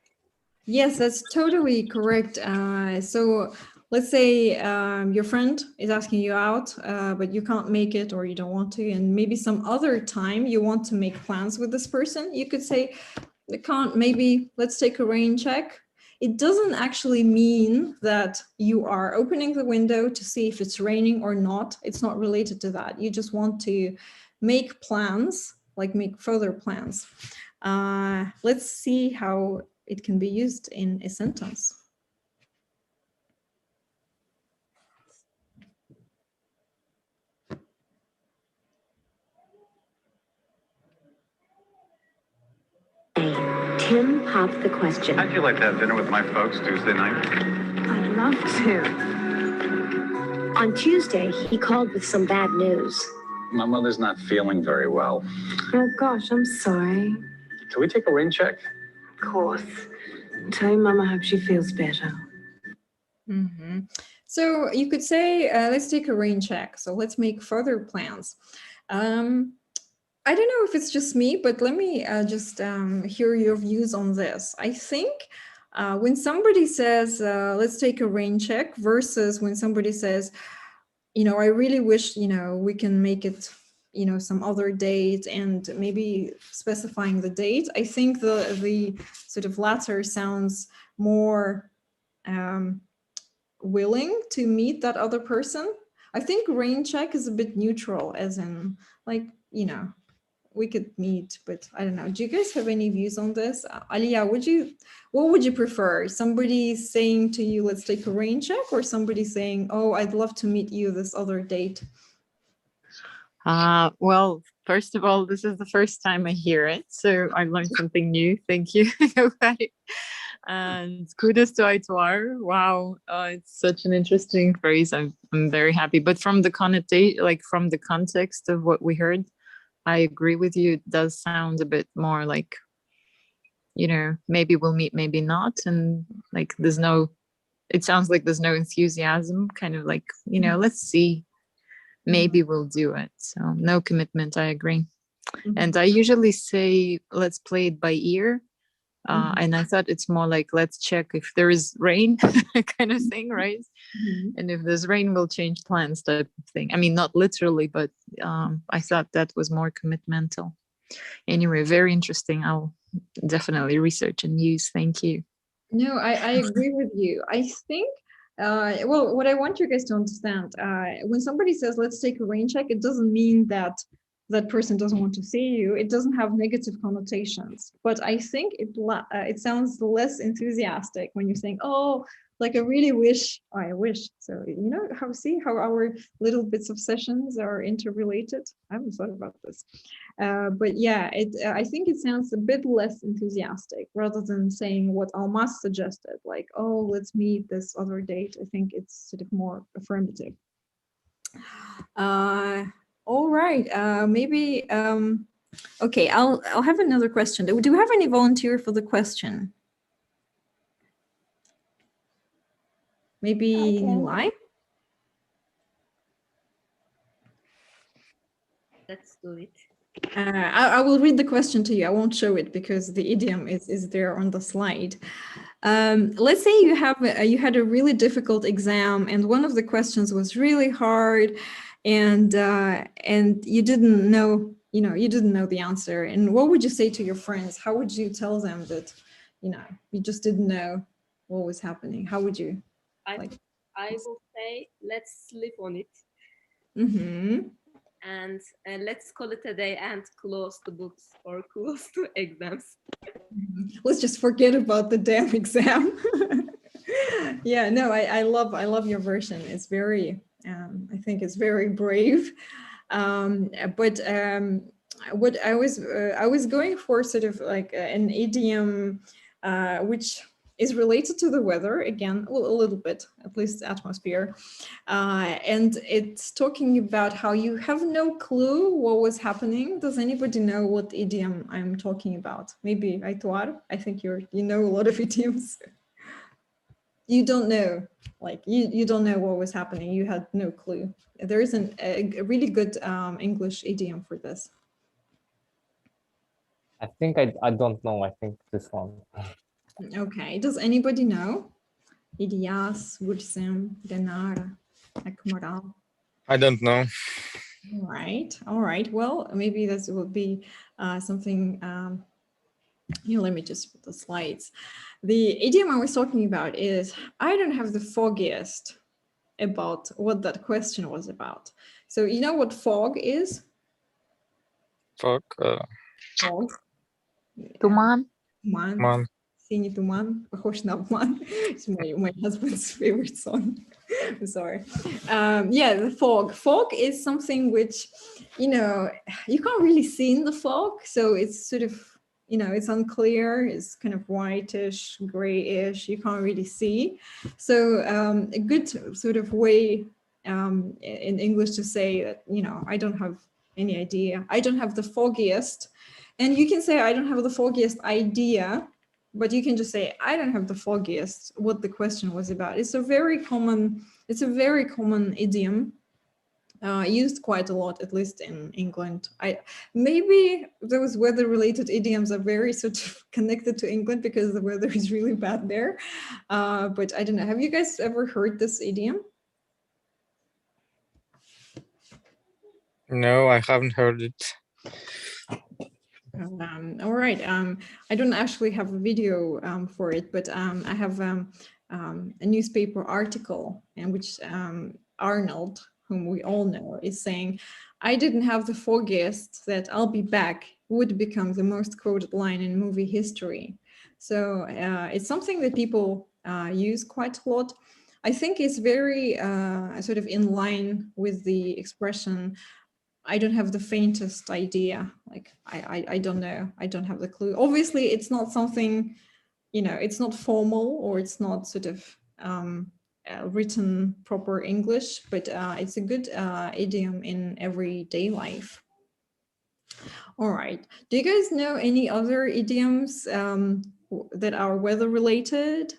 Yes, that's totally correct. So let's say your friend is asking you out, but you can't make it or you don't want to, and maybe some other time you want to make plans with this person. You could say, I can't, maybe let's take a rain check. It doesn't actually mean that you are opening the window to see if it's raining or not. It's not related to that. You just want to make plans, like make further plans. Let's see how it can be used in a sentence. Tim popped the question. How'd you like to have dinner with my folks Tuesday night? I'd love to. On Tuesday, he called with some bad news. My mother's not feeling very well. Oh gosh, I'm sorry. Can we take a rain check? Of course. Tell your mum I hope she feels better. So you could say, let's take a rain check. So let's make further plans. I don't know if it's just me, but let me just hear your views on this. I think when somebody says, let's take a rain check versus when somebody says, I really wish, we can make it, some other date and maybe specifying the date. I think the sort of latter sounds more willing to meet that other person. I think rain check is a bit neutral, as in like, we could meet, but I don't know. Do you guys have any views on this? Alia, what would you prefer? Somebody saying to you, let's take a rain check, or somebody saying, oh, I'd love to meet you this other date? Well, first of all, this is the first time I hear it, so I learned something new. Thank you. And kudos to Aitoar. Wow, it's such an interesting phrase. I'm very happy. But from the connotation, like from the context of what we heard, I agree with you. It does sound a bit more like, maybe we'll meet, maybe not. And like, it sounds like there's no enthusiasm, kind of like, let's see, maybe we'll do it. So no commitment, I agree. And I usually say, let's play it by ear. And I thought it's more like, let's check if there is rain kind of thing, right? And if there's rain, we'll change plans type of thing. I mean, not literally, but I thought that was more commitmental. Anyway, very interesting. I'll definitely research and use. Thank you. No, I agree with you. I think, well, what I want you guys to understand, when somebody says, let's take a rain check, it doesn't mean that that person doesn't want to see you. It doesn't have negative connotations, but I think it sounds less enthusiastic when you're saying, oh, like I really wish, I wish. So, how our little bits of sessions are interrelated. I haven't thought about this. But yeah, I think it sounds a bit less enthusiastic rather than saying what Almas suggested, like, oh, let's meet this other date. I think it's sort of more affirmative. All right, maybe, okay, I'll have another question. Do we have any volunteer for the question? Maybe Nilay? Let's do it. I will read the question to you. I won't show it because the idiom is there on the slide. Let's say you had a really difficult exam and one of the questions was really hard, and you didn't know, you didn't know the answer. And what would you say to your friends? How would you tell them that, you just didn't know what was happening? How would you? I will say, let's sleep on it. Mm-hmm. And let's call it a day and close the books or close to exams. Let's just forget about the damn exam. Yeah, no, I love your version. It's very, I think it's very brave. But what I was going for sort of like an idiom, which is related to the weather again, well, a little bit, at least atmosphere. And it's talking about how you have no clue what was happening. Does anybody know what idiom I'm talking about? Maybe Aituar, I think you know a lot of idioms. You don't know, like you don't know what was happening. You had no clue. There is a really good English idiom for this. I think I don't know. I think this one. Okay, does anybody know? Ilyas, Gulsem, Denara, Akmaral. I don't know. All right. Well, maybe this will be something. Let me just put the slides. The idiom I was talking about is, I don't have the foggiest about what that question was about. So you know what fog is? Fog. Fog. Туман. Туман. Синий туман, похож на обман. It's my husband's favorite song. I'm sorry. Yeah, the fog. Fog is something which, you can't really see in the fog. So it's sort of, it's unclear. It's kind of whitish, grayish. You can't really see. So a good sort of way in English to say that, I don't have any idea. I don't have the foggiest. And you can say, I don't have the foggiest idea, but you can just say, I don't have the foggiest what the question was about. It's a very common idiom used quite a lot, at least in England. Maybe those weather-related idioms are very sort of connected to England because the weather is really bad there. But I don't know. Have you guys ever heard this idiom? No, I haven't heard it. All right. I don't actually have a video for it, but I have a newspaper article in which Arnold, whom we all know, is saying, I didn't have the foggiest that I'll be back would become the most quoted line in movie history. So it's something that people use quite a lot. I think it's very sort of in line with the expression, I don't have the faintest idea. Like, I don't know. I don't have the clue. Obviously, it's not something, it's not formal or it's not sort of written proper English, but it's a good idiom in everyday life. All right. Do you guys know any other idioms that are weather related?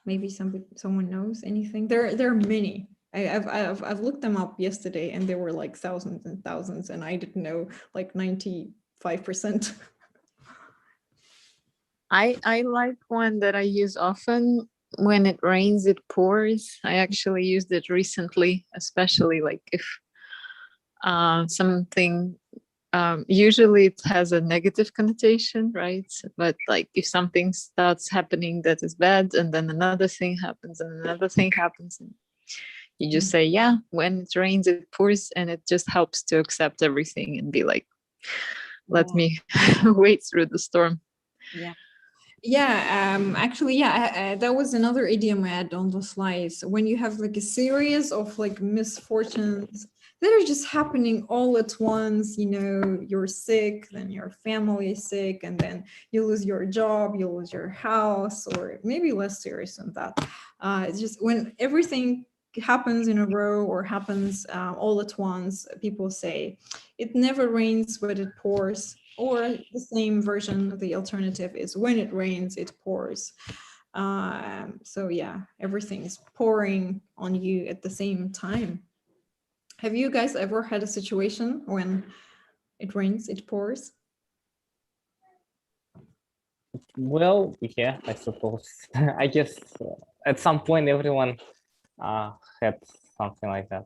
Maybe someone knows anything. There are many. I've looked them up yesterday and there were like thousands and thousands and I didn't know like 95%. I like one that I use often. When it rains, it pours. I actually used it recently, especially like if something, usually it has a negative connotation, right? But like if something starts happening that is bad and then another thing happens and another thing happens, and you just say, yeah, when it rains, it pours, and it just helps to accept everything and be like, let me wait through the storm. Yeah. Yeah, actually, yeah, that was another idiom I had on the slides. When you have like a series of like misfortunes that are just happening all at once, you're sick, then your family is sick, and then you lose your job, you lose your house, or maybe less serious than that. It's just when everything happens in a row or happens all at once, people say, it never rains, but it pours. Or the same version, the alternative is, when it rains, it pours. So yeah, everything is pouring on you at the same time. Have you guys ever had a situation when it rains, it pours? Well, yeah, I suppose. I guess at some point everyone had something like that.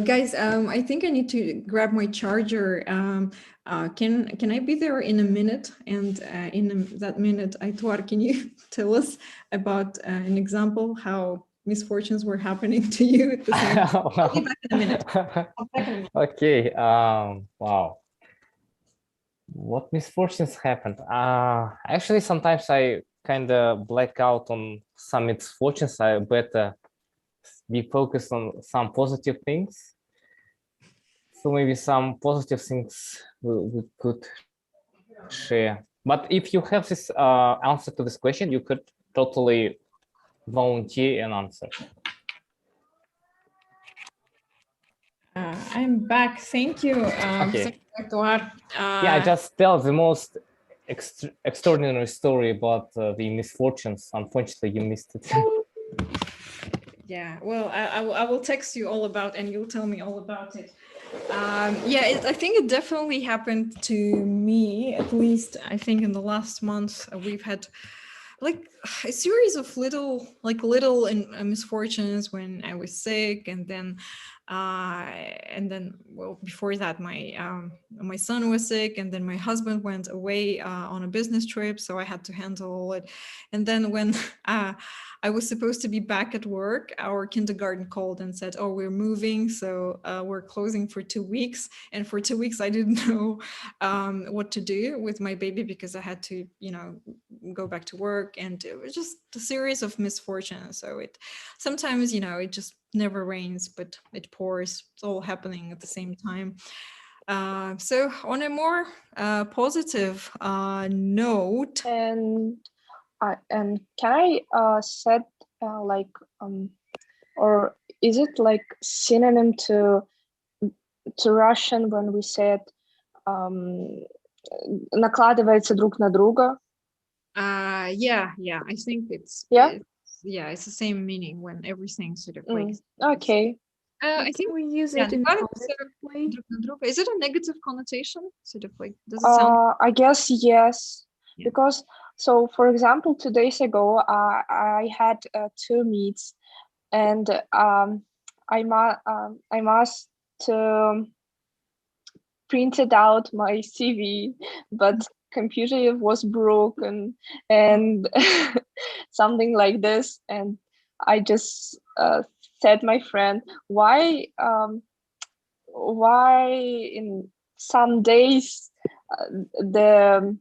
Guys, I think I need to grab my charger. Can I be there in a minute? And that minute, Aitwar, can you tell us about an example how misfortunes were happening to you at the same time? I'll be back in a minute. I'll be back in a minute. Okay. Wow. What misfortunes happened? Actually, sometimes I kind of black out on some misfortunes. I better be focused on some positive things. So maybe some positive things we could share. But if you have this answer to this question, you could totally volunteer an answer. I'm back. Thank you. Okay. Thank you, Aitwar. Yeah, I just tell the most extraordinary story about the misfortunes. Unfortunately, you missed it. Yeah, well, I will text you all about, and you'll tell me all about it. Yeah, I think it definitely happened to me. At least I think in the last month we've had like a series of little misfortunes when I was sick, and then well, before that my son was sick, and then my husband went away on a business trip, so I had to handle it. And then when I was supposed to be back at work, our kindergarten called and said, oh, we're moving, so we're closing for 2 weeks. And for 2 weeks I didn't know what to do with my baby, because I had to, go back to work, and it was just a series of misfortunes. So it sometimes, it just never rains, but it pours. It's all happening at the same time. So on a more positive note, and can I set or is it like synonym to Russian when we said накладывается друг на друга? Yeah, I think it's it's the same meaning when everything sort of like okay. I think we use it in a positive way. Is it a negative connotation? Sort of like, does it sound? I guess yes, because so for example, 2 days ago, I had 2 meets, and I must printed out my CV, but computer was broken and something like this, and I just said my friend, why in some days the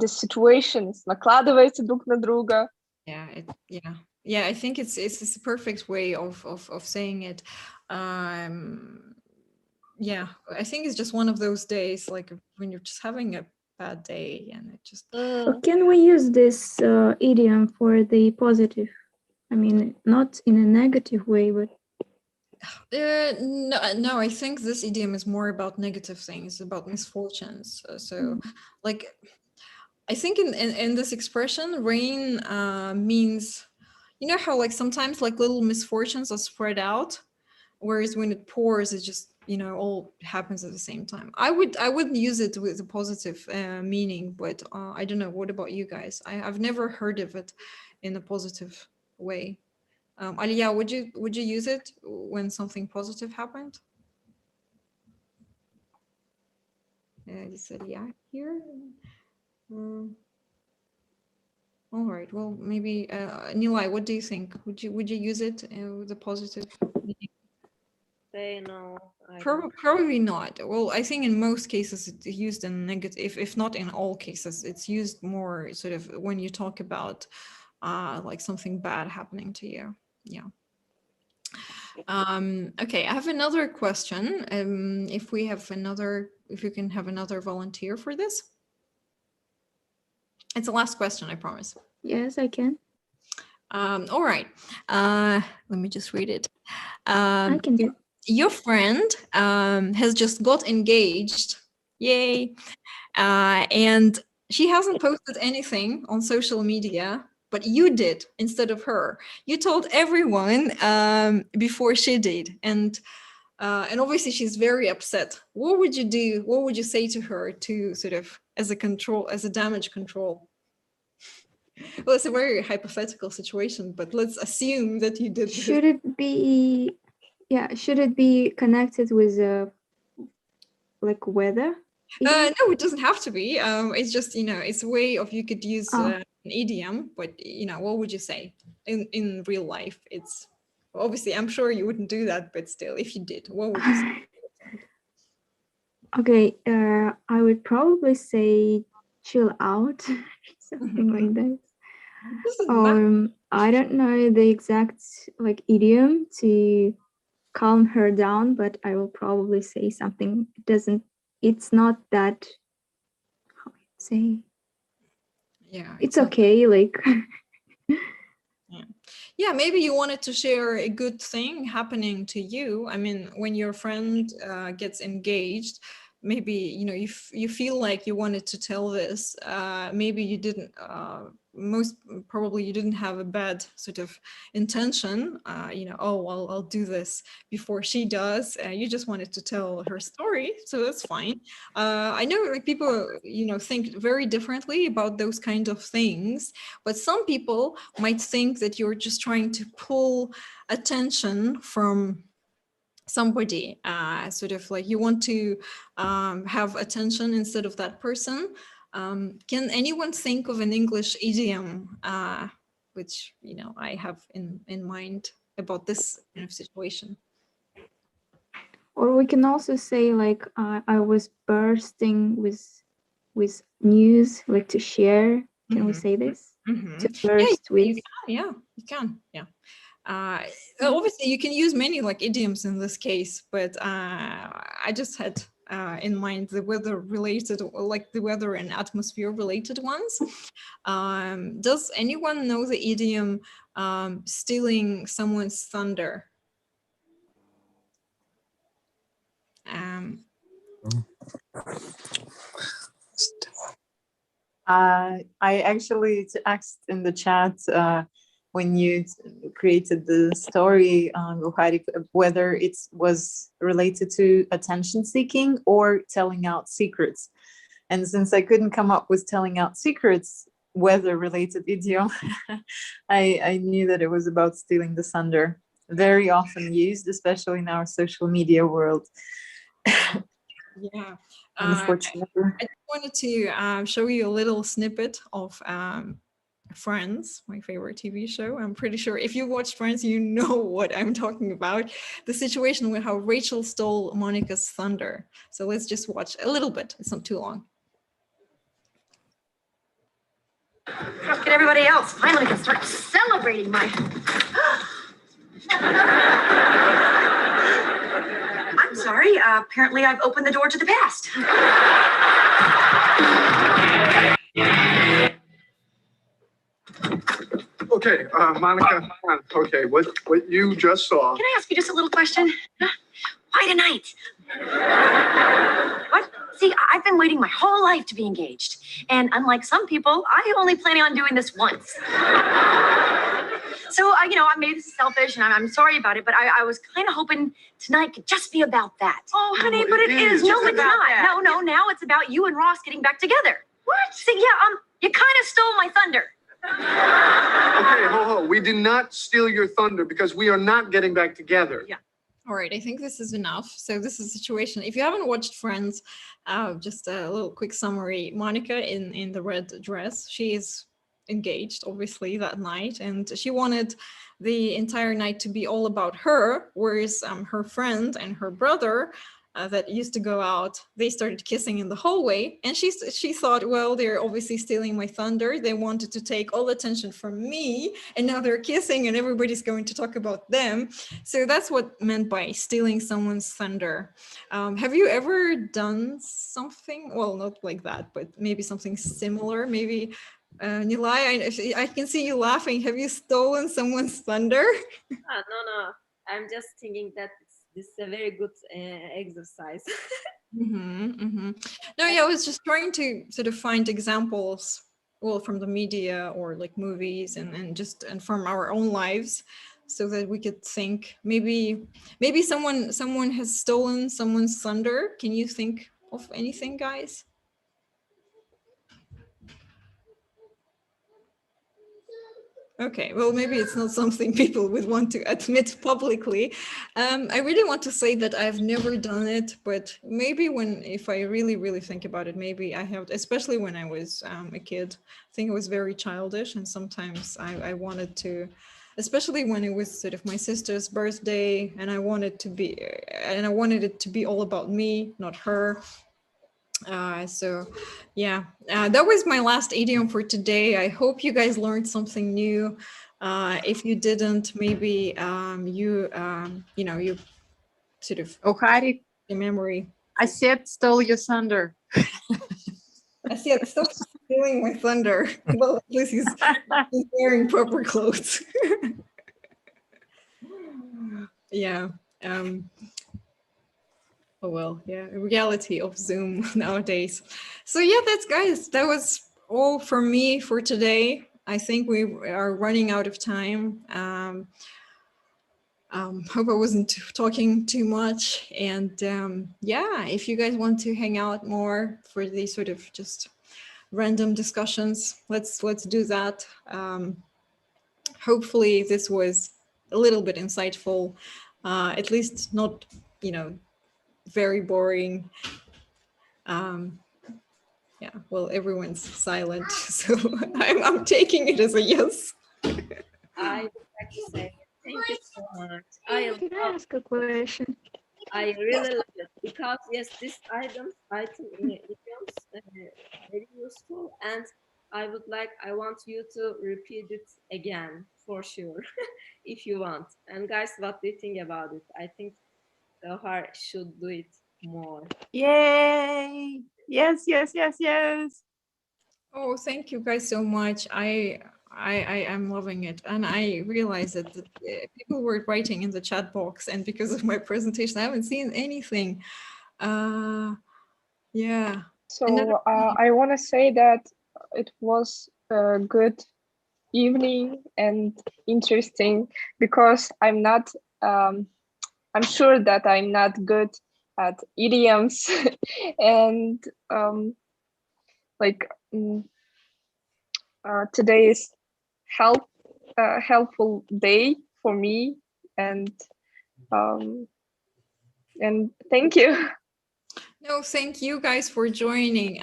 situations накладываются друг на друга. Yeah, I think it's a perfect way of saying it. Yeah, I think it's just one of those days, like when you're just having a bad day, and it just. Can we use this idiom for the positive? I mean, not in a negative way, but. No, I think this idiom is more about negative things, about misfortunes. So, like, I think in this expression, rain means, how like sometimes like little misfortunes are spread out, whereas when it pours, it just all happens at the same time. I wouldn't use it with a positive meaning, but I don't know. What about you guys? I've never heard of it in a positive way. Aliya, would you use it when something positive happened? You said yeah here. All right. Well, maybe Nilay, what do you think? Would you use it with a positive meaning? Say no. Probably not. Well, I think in most cases it's used in negative. If not in all cases, it's used more sort of when you talk about like something bad happening to you. Yeah. Okay, I have another question. If you can have another volunteer for this. It's the last question, I promise. Yes, I can. All right. Let me just read it. I can do. Your friend has just got engaged. Yay. And she hasn't posted anything on social media but you did instead of her. You told everyone before she did, and obviously she's very upset. What would you do? What would you say to her to sort of as a damage control? Well, it's a very hypothetical situation, but let's assume that you did. Should it be, should it be connected with like weather? No, it doesn't have to be. It's just, it's a way of, you could use an idiom, but what would you say in real life? It's obviously, I'm sure you wouldn't do that, but still, if you did, what would you say? Okay, I would probably say chill out, something like this. I don't know the exact like idiom to calm her down, but I will probably say something. It's not that, how I say, it's okay, like yeah, maybe you wanted to share a good thing happening to you. I mean, when your friend gets engaged, maybe you feel like you wanted to tell this. Maybe you didn't. Most probably you didn't have a bad sort of intention. Oh, I'll do this before she does. You just wanted to tell her story, so that's fine. I know like people think very differently about those kind of things, but some people might think that you're just trying to pull attention from somebody, sort of like you want to have attention instead of that person. Can anyone think of an English idiom which I have in mind about this kind of situation? or we can also say like I was bursting with news, like to share. Can we say this? To burst with. You can. Obviously you can use many like idioms in this case, but I just had in mind the weather related, like the weather and atmosphere related ones. Does anyone know the idiom stealing someone's thunder? I actually asked in the chat when you created the story, Gaukhar, whether it was related to attention seeking or telling out secrets. And since I couldn't come up with telling out secrets, weather related idiom, I knew that it was about stealing the thunder. Very often used, especially in our social media world. Yeah. Unfortunately. I just wanted to show you a little snippet of Friends, my favorite TV show. I'm pretty sure if you watched Friends, you know what I'm talking about. The situation with how Rachel stole Monica's thunder. So let's just watch a little bit. It's not too long. Look at everybody else. Finally can start celebrating my... I'm sorry. Apparently I've opened the door to the past. Okay, Monica, okay, what you just saw. Can I ask you just a little question? Why tonight? What? See, I've been waiting my whole life to be engaged. And unlike some people, I only planning on doing this once. So, maybe this is selfish and I'm sorry about it, but I was kind of hoping tonight could just be about that. Oh, honey, but it is. No, it's not. No, now it's about you and Ross getting back together. What? See, you kind of stole my thunder. Okay, ho. We did not steal your thunder because we are not getting back together. Yeah. All right, I think this is enough. So this is a situation. If you haven't watched Friends, just a little quick summary. Monica in the red dress, she is engaged, obviously, that night, and she wanted the entire night to be all about her, whereas her friend and her brother that used to go out, they started kissing in the hallway, and she thought, well, they're obviously stealing my thunder. They wanted to take all attention from me, and now they're kissing and everybody's going to talk about them. So that's what meant by stealing someone's thunder. Have you ever done something, well, not like that, but maybe something similar? Maybe Nilay, I can see you laughing. Have you stolen someone's thunder? No. I'm just thinking that this is a very good exercise. No, yeah, I was just trying to sort of find examples well, from the media or like movies and from our own lives, so that we could think maybe someone has stolen someone's thunder. Can you think of anything, guys? Okay, well, maybe it's not something people would want to admit publicly. I really want to say that I've never done it, but maybe if I really think about it, maybe I have, especially when I was a kid. I think it was very childish, and sometimes I wanted to, especially when it was sort of my sister's birthday, and I wanted it to be all about me, not her. So yeah, that was my last idiom for today. I hope you guys learned something new. If you didn't, maybe you sort of Hari, your memory. I said stole your thunder. I said stop stealing my thunder. Well, at least he's wearing proper clothes. Yeah. Oh well, yeah, reality of Zoom nowadays. So yeah, guys, that was all for me for today. I think we are running out of time. Hope I wasn't talking too much. And yeah, if you guys want to hang out more for these sort of just random discussions, let's do that. Hopefully this was a little bit insightful, at least not, very boring. Yeah, well, everyone's silent, so I'm taking it as a yes. I would like to say thank you so much. Can I ask a question? I really love it because yes, this item idioms very useful, and I want you to repeat it again for sure if you want. And guys, what do you think about it? I think Gaukhar should do it more. Yay! Yes. Oh, thank you guys so much. I am loving it, and I realized that people were writing in the chat box, and because of my presentation, I haven't seen anything. Yeah. So I want to say that it was a good evening and interesting, because I'm sure that I'm not good at idioms and today is helpful day for me, and thank you. No, thank you guys for joining.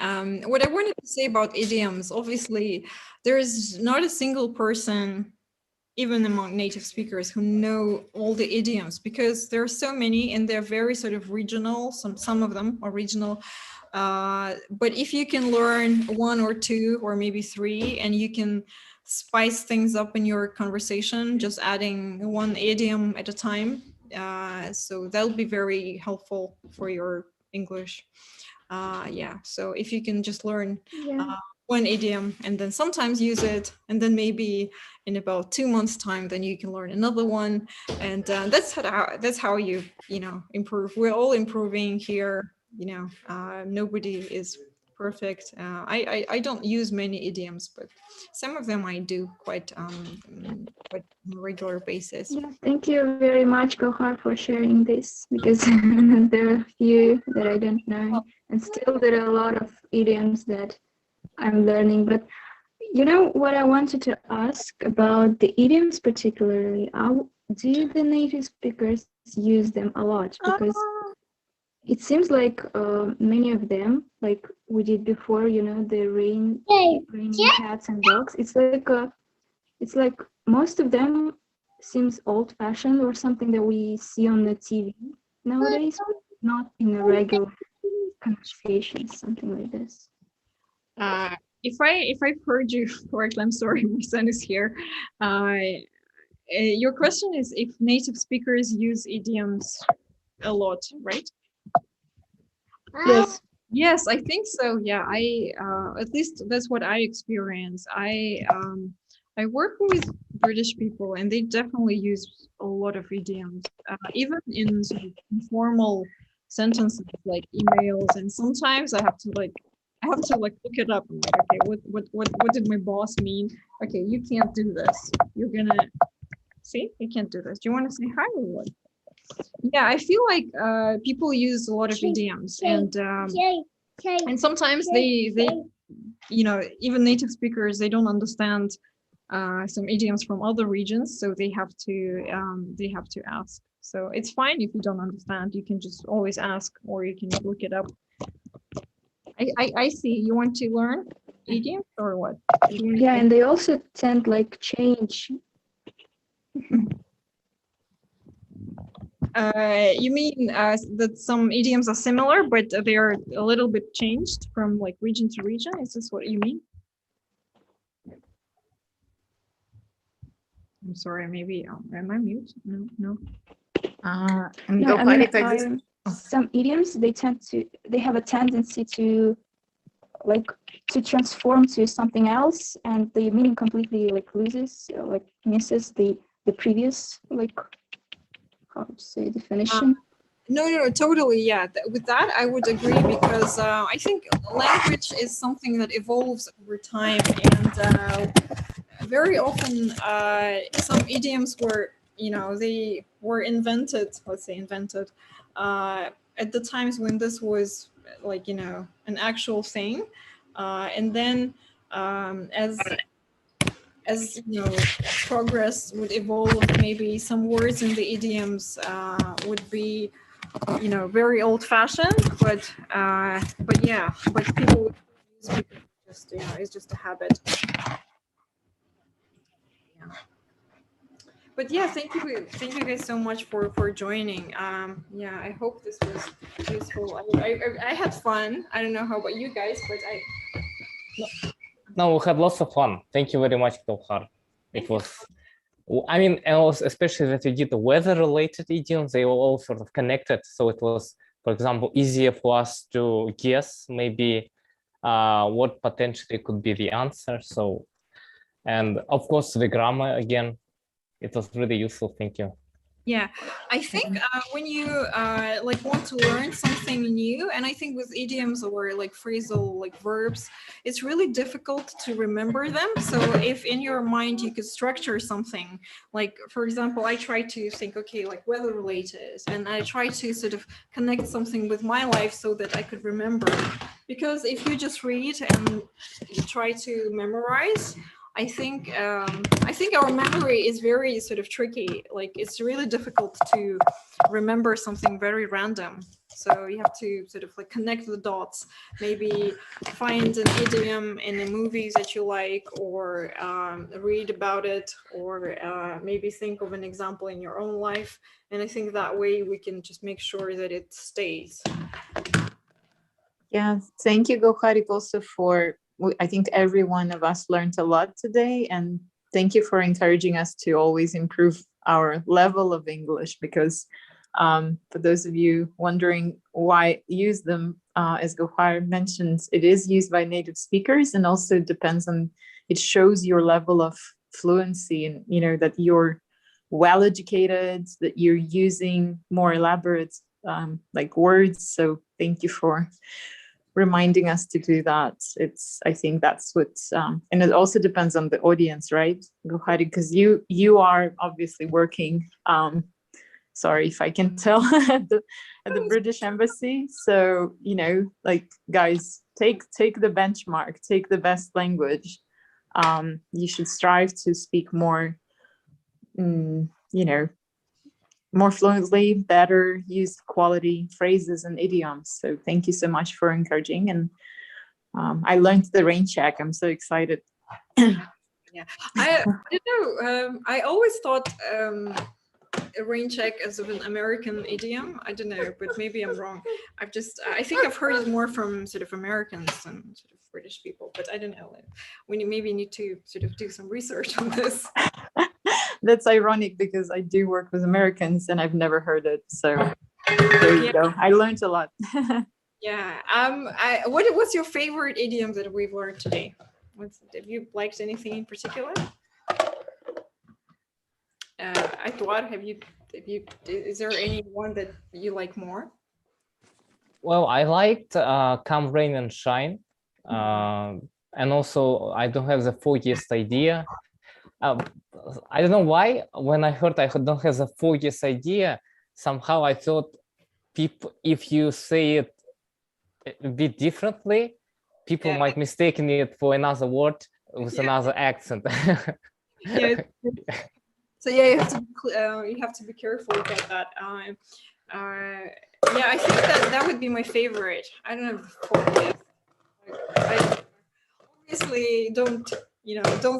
What I wanted to say about idioms, obviously, there is not a single person, even among native speakers, who know all the idioms, because there are so many and they're very sort of regional. Some of them are regional. But if you can learn one or two or maybe three, and you can spice things up in your conversation, just adding one idiom at a time, so that'll be very helpful for your English. Yeah, so if you can just learn one idiom and then sometimes use it, and then maybe in about 2 months time, then you can learn another one, and that's how you improve. We're all improving here. Nobody is perfect. I don't use many idioms, but some of them I do quite on a regular basis. Yeah, thank you very much, Gaukhar, for sharing this, because there are a few that I don't know, and still there are a lot of idioms that I'm learning. But what I wanted to ask about the idioms particularly, do the native speakers use them a lot? Because it seems like many of them, like we did before, the raining cats and dogs. It's like most of them seems old-fashioned or something that we see on the TV nowadays, but not in a regular conversation, something like this. If I've heard you correctly, I'm sorry, my son is here. Your question is if native speakers use idioms a lot, right? Yes. Yes, I think so. Yeah, at least that's what I experience. I work with British people, and they definitely use a lot of idioms, even in sort of informal sentences like emails. And sometimes I have have to like look it up. I'm like, okay, what did my boss mean? Okay, you can't do this. You're gonna see, you can't do this. Do you want to say hi or what? Yeah, I feel like people use a lot of idioms, and sometimes they you know, even native speakers, they don't understand some idioms from other regions, so they have to ask. So it's fine if you don't understand. You can just always ask, or you can look it up. I see. You want to learn idioms or what? Yeah, and they also tend like change. You mean that some idioms are similar, but they are a little bit changed from like region to region? Is this what you mean? I'm sorry, maybe am I mute? No. And no, I mean, some idioms they have a tendency to transform to something else, and the meaning completely like misses the previous how to say definition. No, totally. Yeah, with that I would agree, because I think language is something that evolves over time, and very often some idioms were, you know, they were invented, let's say invented, at the times when this was like, you know, an actual thing, and then as you know, progress would evolve, maybe some words in the idioms would be, you know, very old-fashioned, but yeah, but people would use it because just, you know, it's just a habit. Yeah. But yeah, thank you guys so much for joining. Yeah, I hope this was useful. I had fun. I don't know how about you guys, but No, we had lots of fun. Thank you very much, Gaukhar. It was, I mean, and also especially that you did the weather-related idioms, they were all sort of connected. So it was, for example, easier for us to guess maybe what potentially could be the answer. So, and of course, the grammar, again, it was really useful. Thank you. yeah, I think when you like want to learn something new, and I think with idioms or like phrasal like verbs, it's really difficult to remember them. So if in your mind you could structure something, like for example, I try to think, okay, like weather related, and I try to sort of connect something with my life so that I could remember. Because if you just read and you try to memorize, I think our memory is very sort of tricky. Like it's really difficult to remember something very random. So you have to sort of like connect the dots, maybe find an idiom in the movies that you like, or read about it, or maybe think of an example in your own life. And I think that way we can just make sure that it stays. Yeah, thank you, Gaukhar, also for, I think every one of us learned a lot today, and thank you for encouraging us to always improve our level of English, because for those of you wondering why use them, as Gaukhar mentions, it is used by native speakers, and also depends on, it shows your level of fluency, and you know that you're well educated, that you're using more elaborate like words. So thank you for reminding us to do that. I think that's what, and it also depends on the audience, right, Gaukhar, because you are obviously working, sorry if I can tell, at the British Embassy. So, you know, like guys, take the benchmark, take the best language. You should strive to speak more, you know, more fluently, better, use quality phrases and idioms. So thank you so much for encouraging. And I learned the rain check. I'm so excited. Yeah, I don't know. I always thought a rain check as of an American idiom. I don't know, but maybe I'm wrong. I think I've heard it more from sort of Americans than sort of British people, but I don't know. We maybe need to sort of do some research on this. That's ironic because I do work with Americans and I've never heard it. So there you go. I learned a lot. Yeah. What's your favorite idiom that we've learned today? Have you liked anything in particular? Aitwar, is there any one that you like more? Well, I liked come rain and shine. And also, I don't have the foggiest idea. I don't know why. When I heard I don't have the foggiest idea, somehow I thought people, if you say it a bit differently, people might mistaken it for another word with another accent. Yeah. So yeah, you have to be careful about that. Yeah, I think that would be my favorite. I don't know. I obviously don't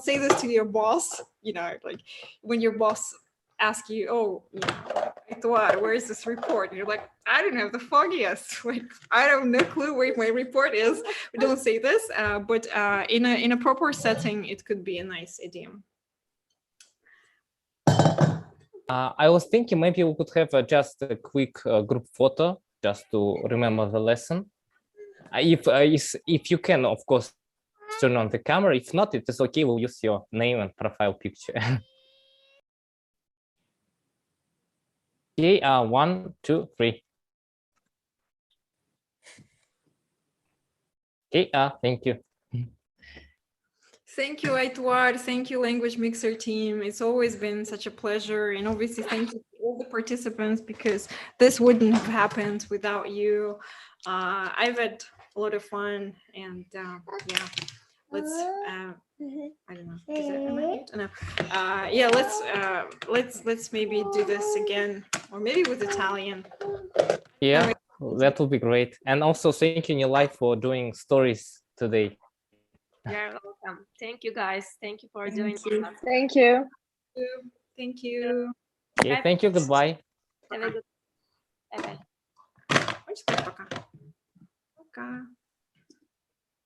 say this to your boss. Like when your boss asks you, oh, where is this report? And you're like, I don't have the foggiest. Like I don't have no clue where my report is. We don't say this, but in a proper setting, it could be a nice idiom. I was thinking maybe we could have just a quick group photo just to remember the lesson. If you can, of course, turn on the camera. If not, it is okay. We'll use your name and profile picture. Okay, 1, 2, 3. Okay, thank you. Thank you, Aitwar. Thank you, Language Mixer team. It's always been such a pleasure. And obviously, thank you to all the participants because this wouldn't have happened without you. I've had a lot of fun. And yeah, let's, I don't know. Is that, am I mute? No. Yeah, let's maybe do this again, or maybe with Italian. Yeah, that would be great. And also thank you, Nilay, for doing stories today. You're welcome. Thank you, guys. Thank you for doing this. Thank you. Thank you. Okay, thank you. Goodbye. Have a good. Bye-bye. Пока.